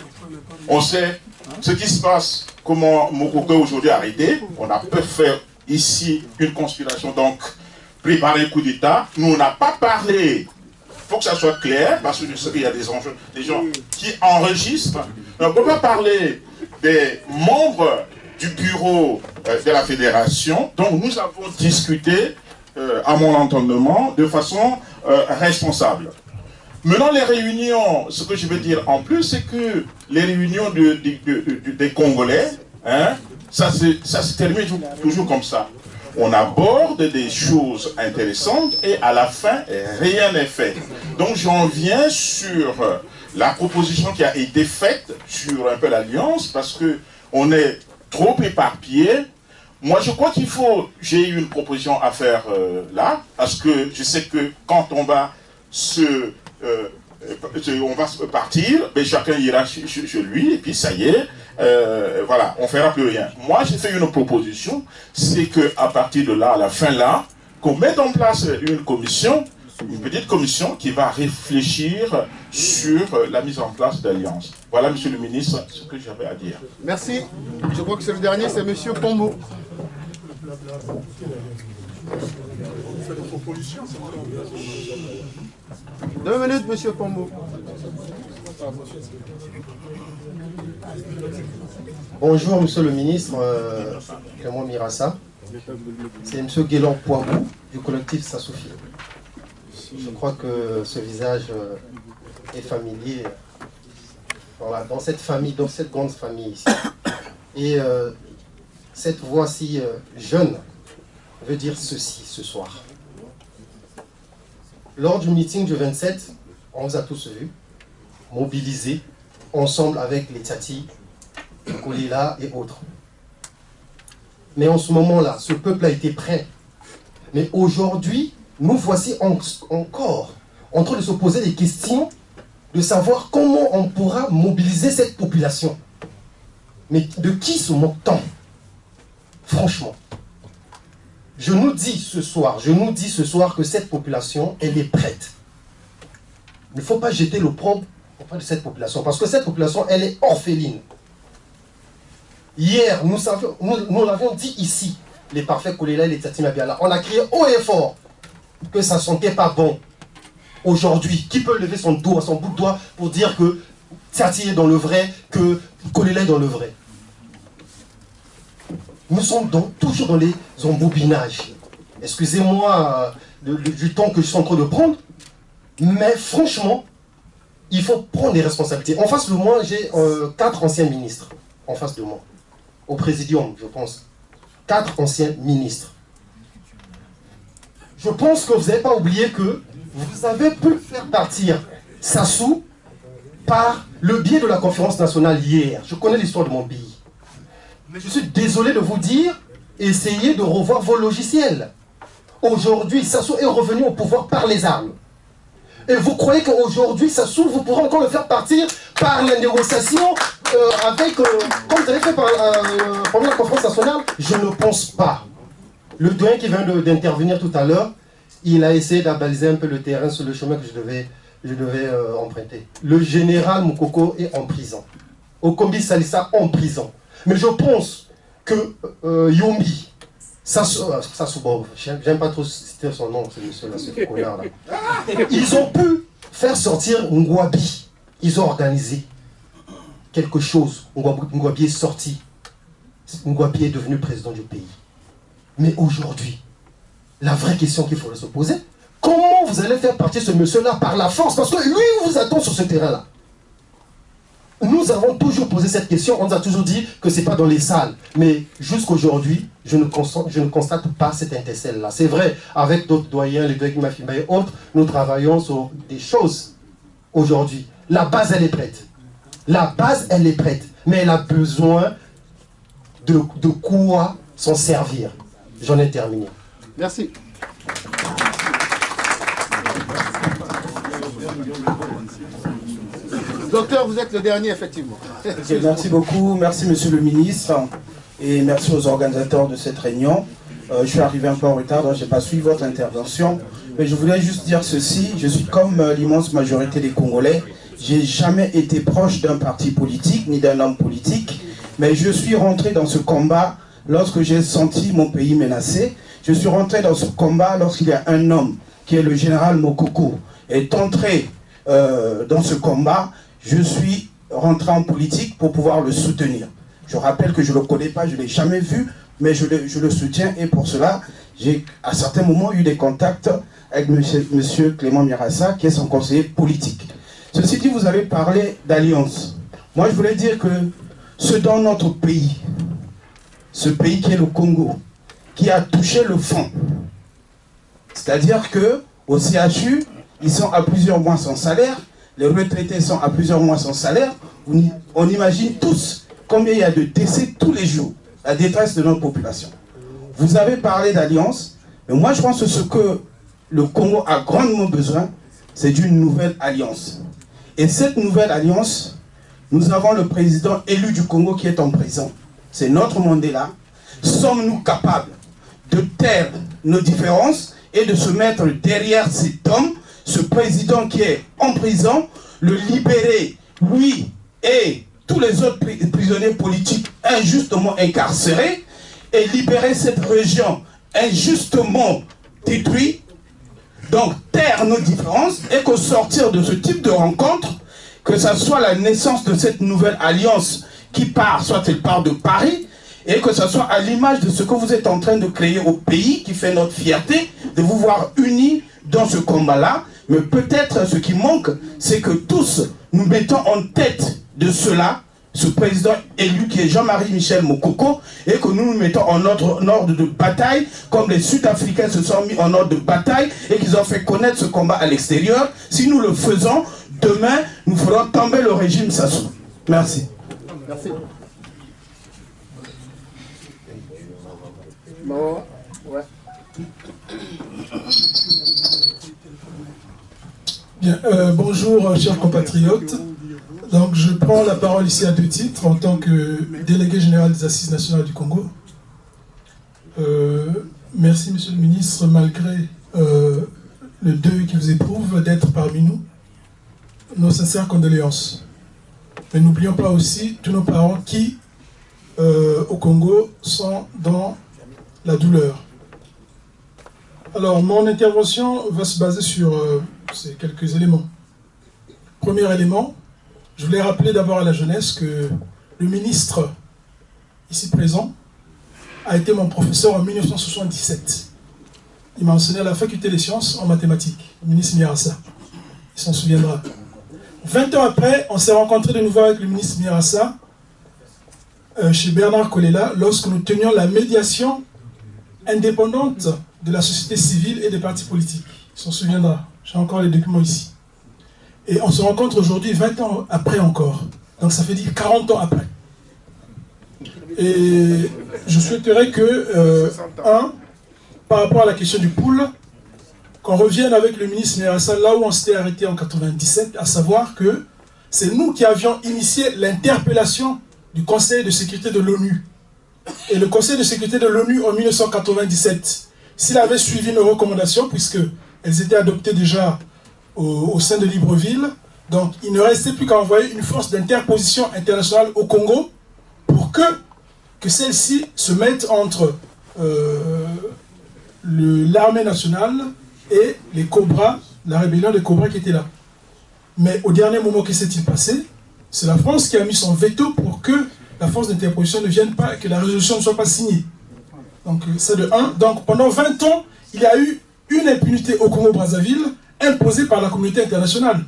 M: On sait ce qui se passe, comment Mokoko aujourd'hui a arrêté. On a pu faire ici une conspiration, donc préparer un coup d'État. Nous, on n'a pas parlé. Il faut que ça soit clair, parce que je sais qu'il y a des enjeux, des gens qui enregistrent. On ne peut pas parler des membres du bureau de la fédération. Donc nous avons discuté, à mon entendement, de façon responsable. Maintenant, les réunions, ce que je veux dire en plus, c'est que les réunions des Congolais, hein, ça se termine toujours comme ça. On aborde des choses intéressantes et à la fin, rien n'est fait. Donc j'en viens sur la proposition qui a été faite sur un peu l'alliance, parce qu'on est trop éparpillé. Moi, je crois qu'il faut... J'ai une proposition à faire là, parce que je sais que quand on va partir, ben chacun ira chez lui, et puis ça y est, voilà, on ne fera plus rien. Moi, j'ai fait une proposition, c'est qu'à partir de là, à la fin là, qu'on mette en place une commission, une petite commission qui va réfléchir sur la mise en place d'alliances. Voilà, monsieur le ministre, ce que j'avais à dire.
B: Merci. Je crois que c'est le dernier, c'est monsieur Pombo. 2 minutes, monsieur Pombo.
P: Bonjour, monsieur le ministre, Clément Mirassa. C'est monsieur Guélan Poibou du collectif Ça Suffit. Je crois que ce visage est familier dans cette famille, dans cette grande famille ici. Et cette voix si jeune veut dire ceci ce soir. Lors du meeting du 27, on vous a tous vus, mobilisés, ensemble avec les Tati, Kolila et autres. Mais en ce moment-là, ce peuple a été prêt. Mais aujourd'hui, nous voici encore en train de se poser des questions, de savoir comment on pourra mobiliser cette population. Mais de qui se moque-t-on? Franchement. Je nous dis ce soir que cette population, elle est prête. Il ne faut pas jeter l'opprobre auprès de cette population, parce que cette population, elle est orpheline. Hier, nous l'avons dit ici, les parfaits Kolela et les Tati Mabiala, on a crié haut et fort que ça ne sentait pas bon. Aujourd'hui, qui peut lever son bout de doigt pour dire que Tati est dans le vrai, que Kolela est dans le vrai? Nous sommes toujours dans les embobinages. Excusez-moi du temps que je suis en train de prendre, mais franchement, il faut prendre des responsabilités. En face de moi, j'ai 4 anciens ministres. En face de moi. Au présidium, je pense. 4 anciens ministres. Je pense que vous n'avez pas oublié que vous avez pu faire partir Sassou par le biais de la conférence nationale hier. Je connais l'histoire de mon pays. Mais je suis désolé de vous dire, essayez de revoir vos logiciels. Aujourd'hui, Sassou est revenu au pouvoir par les armes. Et vous croyez qu'aujourd'hui, Sassou, vous pourrez encore le faire partir par la négociation avec, comme vous avez fait pendant la conférence nationale? Je ne pense pas. Le doyen qui vient d'intervenir tout à l'heure, il a essayé d'abaliser un peu le terrain sur le chemin que je devais emprunter. Le général Moukoko est en prison. Okombi Salissa en prison. Mais je pense que Yombi, Sassou, j'aime pas trop citer son nom, ce monsieur-là, ce connard-là. Ils ont pu faire sortir Ngwabi. Ils ont organisé quelque chose. Ngwabi est sorti. Ngwabi est devenu président du pays. Mais aujourd'hui, la vraie question qu'il faudrait se poser, comment vous allez faire partir ce monsieur-là par la force? Parce que lui vous attend sur ce terrain-là. Nous avons toujours posé cette question, on nous a toujours dit que ce n'est pas dans les salles. Mais jusqu'aujourd'hui, je ne constate pas cette intercelle-là. C'est vrai, avec d'autres doyens, les doyens Mafimba et autres, nous travaillons sur des choses aujourd'hui. La base, elle est prête. La base, elle est prête. Mais elle a besoin de quoi s'en servir. J'en ai terminé.
B: Merci. Docteur, vous êtes le dernier, effectivement.
L: Okay, merci beaucoup, merci monsieur le ministre, et merci aux organisateurs de cette réunion. Je suis arrivé un peu en retard, donc je n'ai pas suivi votre intervention, mais je voulais juste dire ceci, je suis comme l'immense majorité des Congolais, j'ai jamais été proche d'un parti politique, ni d'un homme politique, mais je suis rentré dans ce combat lorsque j'ai senti mon pays menacé, je suis rentré dans ce combat lorsqu'il y a un homme, qui est le général Mokoko, est entré dans ce combat. Je suis rentré en politique pour pouvoir le soutenir. Je rappelle que je ne le connais pas, je ne l'ai jamais vu, mais je le soutiens et pour cela, j'ai à certains moments eu des contacts avec monsieur Clément Mirassa, qui est son conseiller politique. Ceci dit, vous avez parlé d'alliance. Moi, je voulais dire que ce dans notre pays, ce pays qui est le Congo, qui a touché le fond, c'est-à-dire qu'au CHU, ils sont à plusieurs mois sans salaire, les retraités sont à plusieurs mois sans salaire, on imagine tous combien il y a de décès tous les jours, la détresse de notre population. Vous avez parlé d'alliance, mais moi je pense que ce que le Congo a grandement besoin, c'est d'une nouvelle alliance. Et cette nouvelle alliance, nous avons le président élu du Congo qui est en prison, c'est notre Mandela. Sommes-nous capables de taire nos différences et de se mettre derrière cet homme, ce président qui est en prison, le libérer, lui et tous les autres prisonniers politiques injustement incarcérés, et libérer cette région injustement détruite. Donc taire nos différences et qu'au sortir de ce type de rencontre, que ce soit la naissance de cette nouvelle alliance qui part, soit elle part de Paris, et que ce soit à l'image de ce que vous êtes en train de créer au pays, qui fait notre fierté, de vous voir unis dans ce combat-là. Mais peut-être ce qui manque, c'est que tous nous mettons en tête de cela, ce président élu qui est Jean-Marie Michel Mokoko, et que nous nous mettons en ordre de bataille, comme les Sud-Africains se sont mis en ordre de bataille, et qu'ils ont fait connaître ce combat à l'extérieur. Si nous le faisons, demain, nous ferons tomber le régime Sassou. Merci.
B: Merci. Bon, ouais.
Q: Bien, bonjour chers compatriotes. Donc je prends la parole ici à deux titres en tant que délégué général des Assises nationales du Congo. Merci monsieur le ministre, malgré le deuil qui vous éprouve d'être parmi nous. Nos sincères condoléances. Mais n'oublions pas aussi tous nos parents qui, au Congo, sont dans la douleur. Alors, mon intervention va se baser sur ces quelques éléments. Premier élément, je voulais rappeler d'abord à la jeunesse que le ministre, ici présent, a été mon professeur en 1977. Il m'a enseigné à la faculté des sciences en mathématiques, le ministre Mirassa. Il s'en souviendra. 20 ans après, on s'est rencontrés de nouveau avec le ministre Mirassa chez Bernard Kolela lorsque nous tenions la médiation indépendante de la société civile et des partis politiques. Il s'en souviendra. J'ai encore les documents ici. Et on se rencontre aujourd'hui 20 ans après encore. Donc ça fait dire 40 ans après. Et je souhaiterais que, par rapport à la question du pool, qu'on revienne avec le ministre Mirassa là où on s'était arrêté en 97, à savoir que c'est nous qui avions initié l'interpellation du Conseil de sécurité de l'ONU. Et le Conseil de sécurité de l'ONU en 1997, s'il avait suivi nos recommandations, puisqu'elles étaient adoptées déjà au sein de Libreville, donc il ne restait plus qu'à envoyer une force d'interposition internationale au Congo pour que celle-ci se mette entre l'armée nationale et les Cobras, la rébellion des Cobras qui était là. Mais au dernier moment, que s'est-il passé? C'est la France qui a mis son veto pour que la force d'interposition ne vienne pas, que la résolution ne soit pas signée. Donc c'est de 1. Donc pendant 20 ans, il y a eu une impunité au Congo-Brazzaville imposée par la communauté internationale.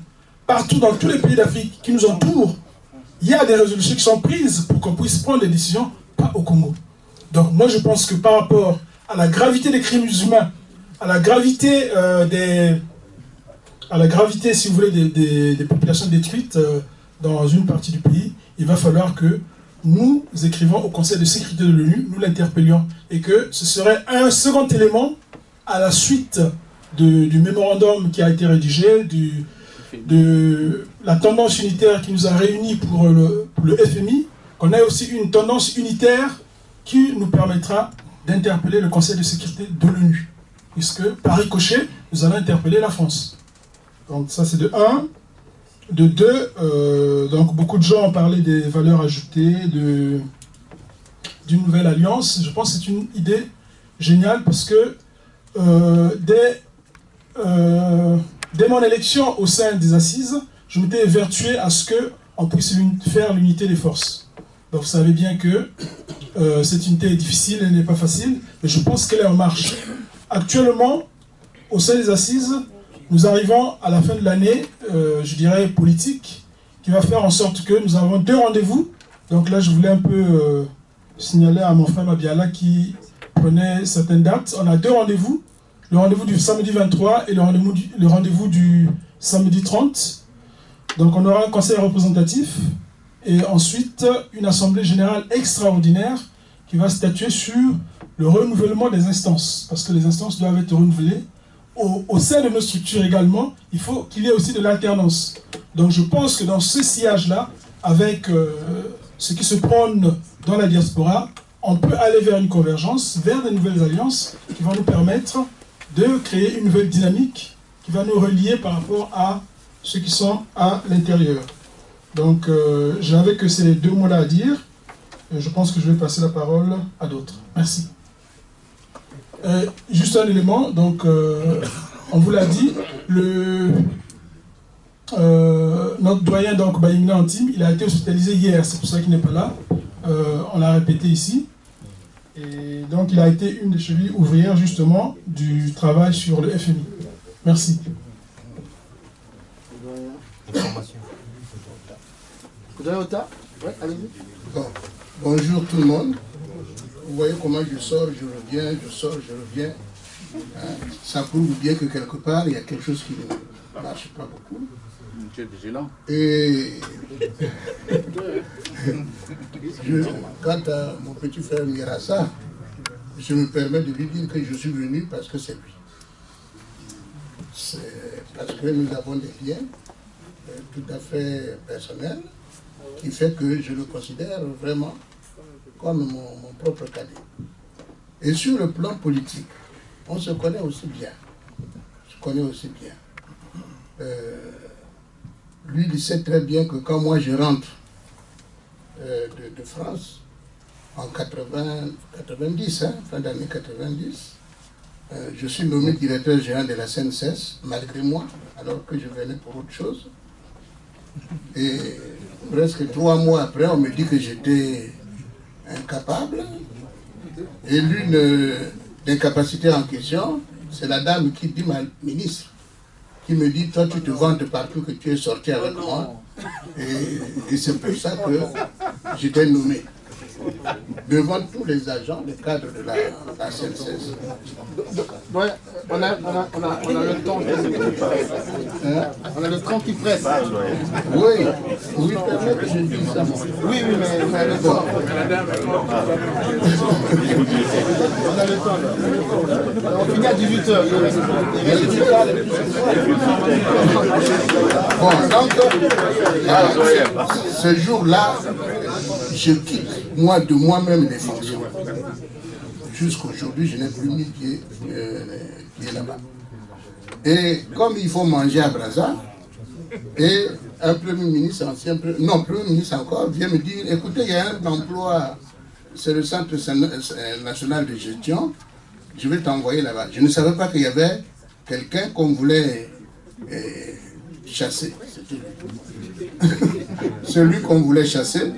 Q: Partout dans tous les pays d'Afrique qui nous entourent, il y a des résolutions qui sont prises pour qu'on puisse prendre des décisions, pas au Congo. Donc moi je pense que par rapport à la gravité des crimes humains, à la gravité si vous voulez, des populations détruites dans une partie du pays, il va falloir que nous écrivons au Conseil de sécurité de l'ONU, nous l'interpellions, et que ce serait un second élément à la suite du mémorandum qui a été rédigé, de la tendance unitaire qui nous a réunis pour le FMI, qu'on ait aussi une tendance unitaire qui nous permettra d'interpeller le Conseil de sécurité de l'ONU, puisque par ricochet, nous allons interpeller la France. Donc ça c'est de 1. De 2, donc beaucoup de gens ont parlé des valeurs ajoutées, d'une nouvelle alliance. Je pense que c'est une idée géniale parce que dès mon élection au sein des assises, je m'étais vertué à ce qu'on puisse faire l'unité des forces. Donc vous savez bien que cette unité est difficile, elle n'est pas facile, mais je pense qu'elle est en marche. Actuellement, au sein des assises, nous arrivons à la fin de l'année, je dirais, politique, qui va faire en sorte que nous avons 2 rendez-vous. Donc là, je voulais un peu signaler à mon frère Mabiala qui prenait certaines dates. On a 2 rendez-vous. Le rendez-vous du samedi 23 et le rendez-vous du samedi 30. Donc on aura un conseil représentatif et ensuite une assemblée générale extraordinaire qui va statuer sur le renouvellement des instances. Parce que les instances doivent être renouvelées. Au sein de nos structures également, il faut qu'il y ait aussi de l'alternance. Donc je pense que dans ce sillage-là, avec ce qui se prône dans la diaspora, on peut aller vers une convergence, vers de nouvelles alliances qui vont nous permettre de créer une nouvelle dynamique qui va nous relier par rapport à ceux qui sont à l'intérieur. Donc j'avais que ces 2 mots-là à dire. Je pense que je vais passer la parole à d'autres. Merci. Juste un élément, donc on vous l'a dit, notre doyen donc Baïmina Antime, il a été hospitalisé hier, c'est pour ça qu'il n'est pas là. On l'a répété ici. Et donc il a été une des chevilles ouvrières justement du travail sur le FMI. Merci.
B: Bonjour tout le monde. Vous voyez comment je sors, je reviens, je sors, je reviens. Hein? Ça prouve bien que quelque part, il y a quelque chose qui ne marche pas beaucoup.
H: Tu es vigilant.
B: Et quant à mon petit frère Mirassa, je me permets de lui dire que je suis venu parce que c'est lui. C'est parce que nous avons des liens tout à fait personnels qui fait que je le considère vraiment comme mon propre cadet. Et sur le plan politique, on se connaît aussi bien. Lui, il sait très bien que quand moi je rentre de France, en 90, fin d'année 90, je suis nommé directeur général de la CNCS, malgré moi, alors que je venais pour autre chose. Et presque 3 mois après, on me dit que j'étais incapable. Et l'une des capacités en question, c'est la dame qui dit, ma ministre, qui me dit, toi tu te vantes partout que tu es sorti avec moi. Et c'est pour ça que j'étais nommé. Devant tous les agents, les cadres de la CNCS. Ouais, on a le temps qui presse. On a le temps qui presse. Oui, oui, permet que je dise ça. Oui, mais le temps. On a le temps. On finit à 18h. Bon, donc, ce jour-là, je quitte de moi-même les fonctions. Jusqu'aujourd'hui, je n'ai plus mis pied là-bas. Et comme il faut manger à Brazza, et un premier ministre, premier ministre encore, vient me dire, écoutez, il y a un emploi, c'est le Centre national de gestion, je vais t'envoyer là-bas. Je ne savais pas qu'il y avait quelqu'un qu'on voulait chasser. Celui qu'on voulait chasser.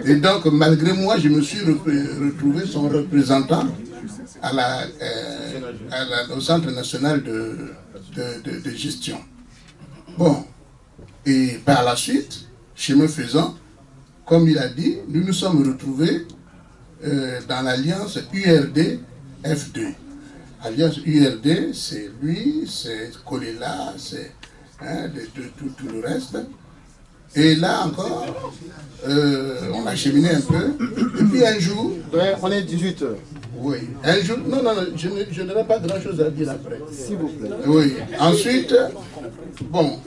B: Et donc, malgré moi, je me suis retrouvé son représentant au Centre national de gestion. Bon, et par la suite, chemin faisant, comme il a dit, nous nous sommes retrouvés dans l'alliance URD-F2. Alliance URD, c'est lui, c'est Kolela, c'est tout le reste. Et là encore, on a cheminé un peu. Et puis un jour... On est 18h. Oui. Un jour... Non, je n'aurai pas grand-chose à dire après.
N: S'il vous plaît.
B: Oui. Ensuite, bon,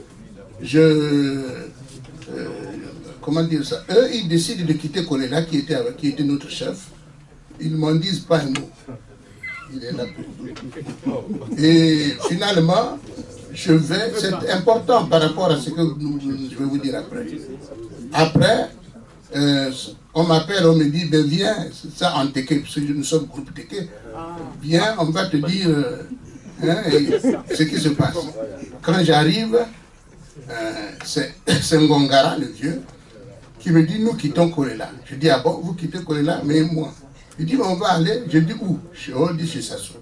B: comment dire ça? Eux, ils décident de quitter Kolela, qui était notre chef. Ils ne m'en disent pas un mot. Il est là. Et finalement... c'est important par rapport à ce que je vais vous dire après. Après, on m'appelle, on me dit, ben viens, c'est ça en Téké, parce que nous sommes groupe Téké. Viens, on va te dire ce qui se passe. Quand j'arrive, c'est Ngongara, le vieux.
R: qui me dit, nous quittons Kolela. Je dis, ah bon, vous quittez Kolela, mais moi. Il dit, on va aller. Je dis, où? On dit chez Sassou.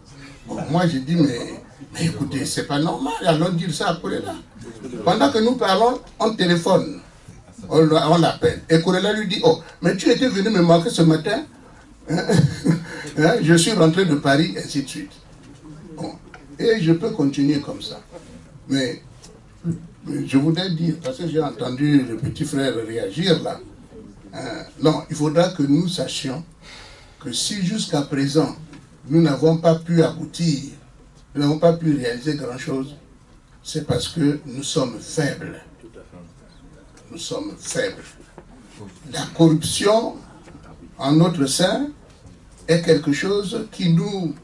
R: Bon, moi, je dis, mais écoutez, c'est pas normal, allons dire ça à Kolela. Pendant que nous parlons, on téléphone. On l'appelle. Et Kolela lui dit, oh, mais tu étais venu me manquer ce matin. Je suis rentré de Paris, ainsi de suite. Bon. Et je peux continuer comme ça. Mais je voudrais dire, parce que j'ai entendu le petit frère réagir là, non, il faudra que nous sachions que si jusqu'à présent, nous n'avons pas pu aboutir, nous n'avons pas pu réaliser grand-chose, c'est parce que nous sommes faibles. Nous sommes faibles. La corruption en notre sein est quelque chose qui nous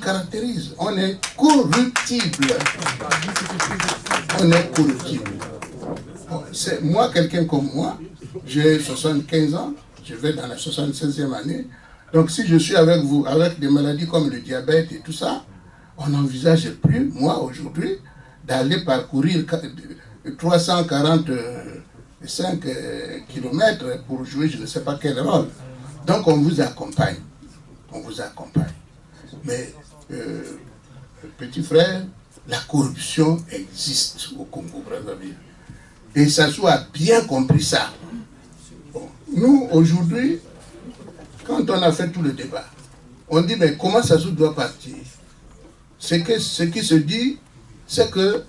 R: caractérise. On est corruptible. On est corruptible. Bon, moi, quelqu'un comme moi, j'ai 75 ans, je vais dans la 76e année. Donc si je suis avec vous, avec des maladies comme le diabète et tout ça, on n'envisage plus, moi aujourd'hui, d'aller parcourir 345 km pour jouer je ne sais pas quel rôle. Donc on vous accompagne. On vous accompagne. Mais, petit frère, la corruption existe au Congo-Brazzaville. Et Sassou a bien compris ça. Bon, nous, aujourd'hui, quand on a fait tout le débat, on dit, mais comment Sassou doit partir? Ce qui se dit, c'est que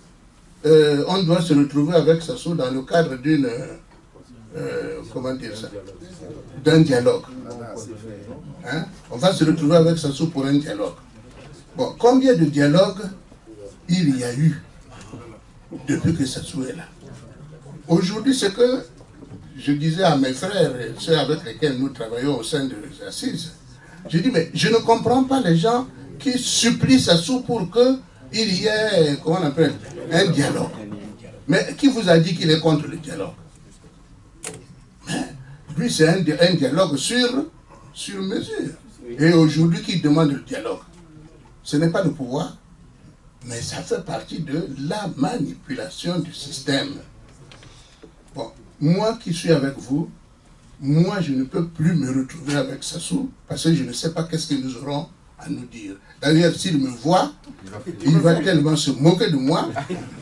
R: on doit se retrouver avec Sassou dans le cadre d'une... comment dire ça? D'un dialogue. Hein? On va se retrouver avec Sassou pour un dialogue. Bon, combien de dialogues il y a eu depuis que Sassou est là? Aujourd'hui, ce que je disais à mes frères, ceux avec lesquels nous travaillons au sein des assises, je dis, mais je ne comprends pas les gens qui supplient Sassou pour qu'il y ait, comment on appelle, un dialogue. Mais qui vous a dit qu'il est contre le dialogue? Lui, c'est un dialogue sur mesure. Et aujourd'hui, qui demande le dialogue? Ce n'est pas le pouvoir, mais ça fait partie de la manipulation du système. Bon, moi qui suis avec vous, moi, je ne peux plus me retrouver avec Sassou, parce que je ne sais pas qu'est-ce que nous aurons à nous dire. D'ailleurs, s'il me voit, il va tellement se moquer de moi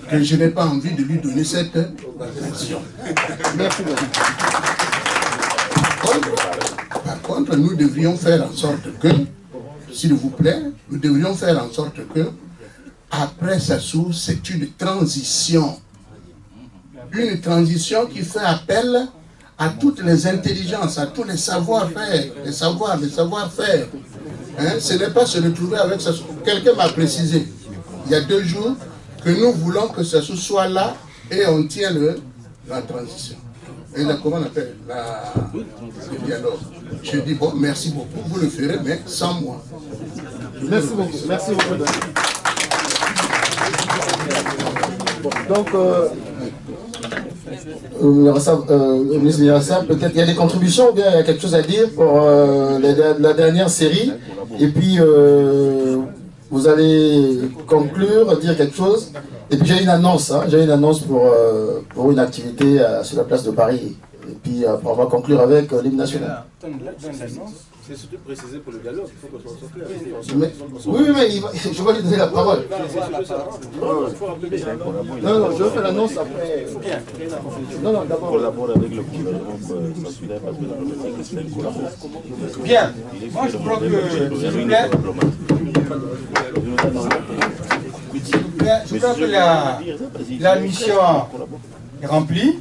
R: que je n'ai pas envie de lui donner cette attention. Merci beaucoup. Par contre, nous devrions faire en sorte que, s'il vous plaît, nous devrions faire en sorte que, après Sassou, c'est une transition. Une transition qui fait appel à toutes les intelligences, à tous les savoir-faire, les savoir-faire. Hein? Ce n'est pas se retrouver avec Sassou. Quelqu'un m'a précisé, il y a 2 jours, que nous voulons que Sassou soit là et on tient la transition. Et comment on appelle le dialogue. Je dis, bon, merci beaucoup, vous le ferez, mais sans moi.
B: Merci beaucoup. Merci beaucoup. Donc, ministre Mirassa, peut-être il y a des contributions ou bien il y a quelque chose à dire pour la dernière série. Et puis, vous allez conclure, dire quelque chose. Et puis j'ai une annonce, pour une activité sur la place de Paris. Et puis on va conclure avec l'hymne national.
S: C'est surtout précisé pour le dialogue, il faut qu'on soit clair.
B: Oui, mais je vais lui donner la parole. Non, je vais faire l'annonce après. Non, d'abord.
S: Collabore avec le gouvernement masculin parce que la politique c'est une collaboration.
K: Bien, moi je crois que, je crois que la mission est remplie.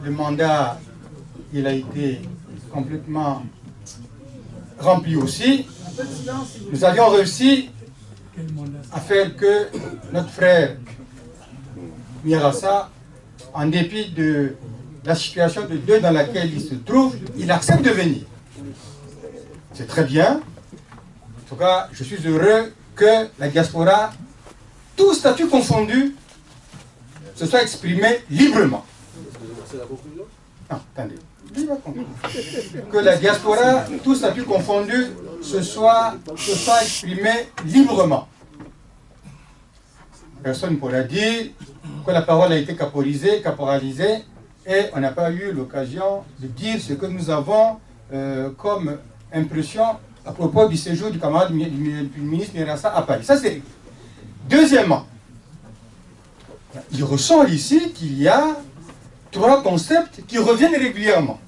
K: Le mandat, il a été complètement rempli aussi. Nous avions réussi à faire que notre frère Mirassa, en dépit de la situation de deuil dans laquelle il se trouve, il accepte de venir. C'est très bien. En tout cas, je suis heureux que la diaspora, tout statut confondu, se soit exprimé librement.
S: C'est la conclusion?
K: Non, attendez. Que la diaspora, tout statut confondu, se soit exprimé librement. Personne ne pourra dire que la parole a été caporalisée, et on n'a pas eu l'occasion de dire ce que nous avons comme impression à propos du séjour du camarade du ministre Mirassa à Paris. Ça, c'est... Deuxièmement, il ressort ici qu'il y a 3 concepts qui reviennent régulièrement.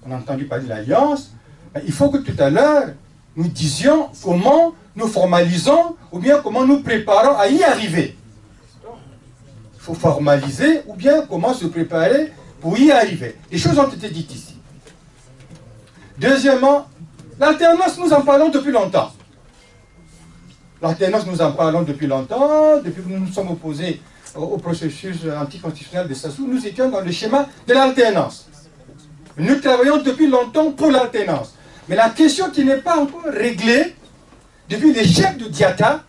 K: On a entendu parler de l'alliance. Il faut que tout à l'heure, nous disions comment nous formalisons ou bien comment nous préparons à y arriver. Il faut formaliser ou bien comment se préparer pour y arriver. Les choses ont été dites ici. Deuxièmement, l'alternance, nous en parlons depuis longtemps. L'alternance, nous en parlons depuis longtemps. Depuis que nous nous sommes opposés au processus anticonstitutionnel de Sassou, nous étions dans le schéma de l'alternance. Nous travaillons depuis longtemps pour l'alternance. Mais la question qui n'est pas encore réglée, depuis l'échec de Diatta,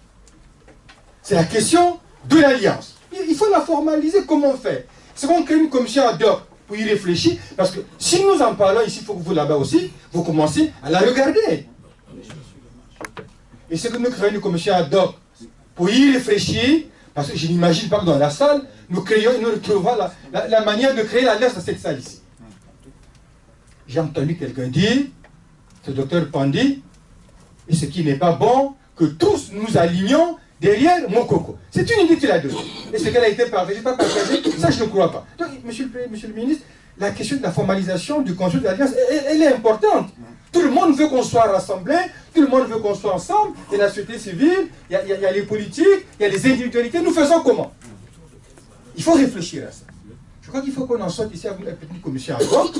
K: c'est la question de l'alliance. Il faut la formaliser. Comment on fait? C'est qu'on crée une commission ad hoc pour y réfléchir, parce que si nous en parlons ici, il faut que vous là-bas aussi, vous commencez à la regarder. Et c'est que nous créons une commission ad hoc pour y réfléchir, parce que je n'imagine pas que dans la salle, nous retrouvons la manière de créer l'alliance dans cette salle ici. J'ai entendu quelqu'un dire, ce docteur Pandi, et ce qui n'est pas bon, que tous nous alignons derrière Mokoko. C'est une idée qu'il a donnée. Est-ce qu'elle a été partagée, pas partagée? Ça, je ne crois pas. Donc, monsieur le ministre, la question de la formalisation du Conseil de l'Alliance, elle est importante. Tout le monde veut qu'on soit rassemblés, tout le monde veut qu'on soit ensemble. Il y a la société civile, il y a les politiques, il y a les individualités. Nous faisons comment? Il faut réfléchir à ça. Je crois qu'il faut qu'on en sorte ici avec une petite commission ad hoc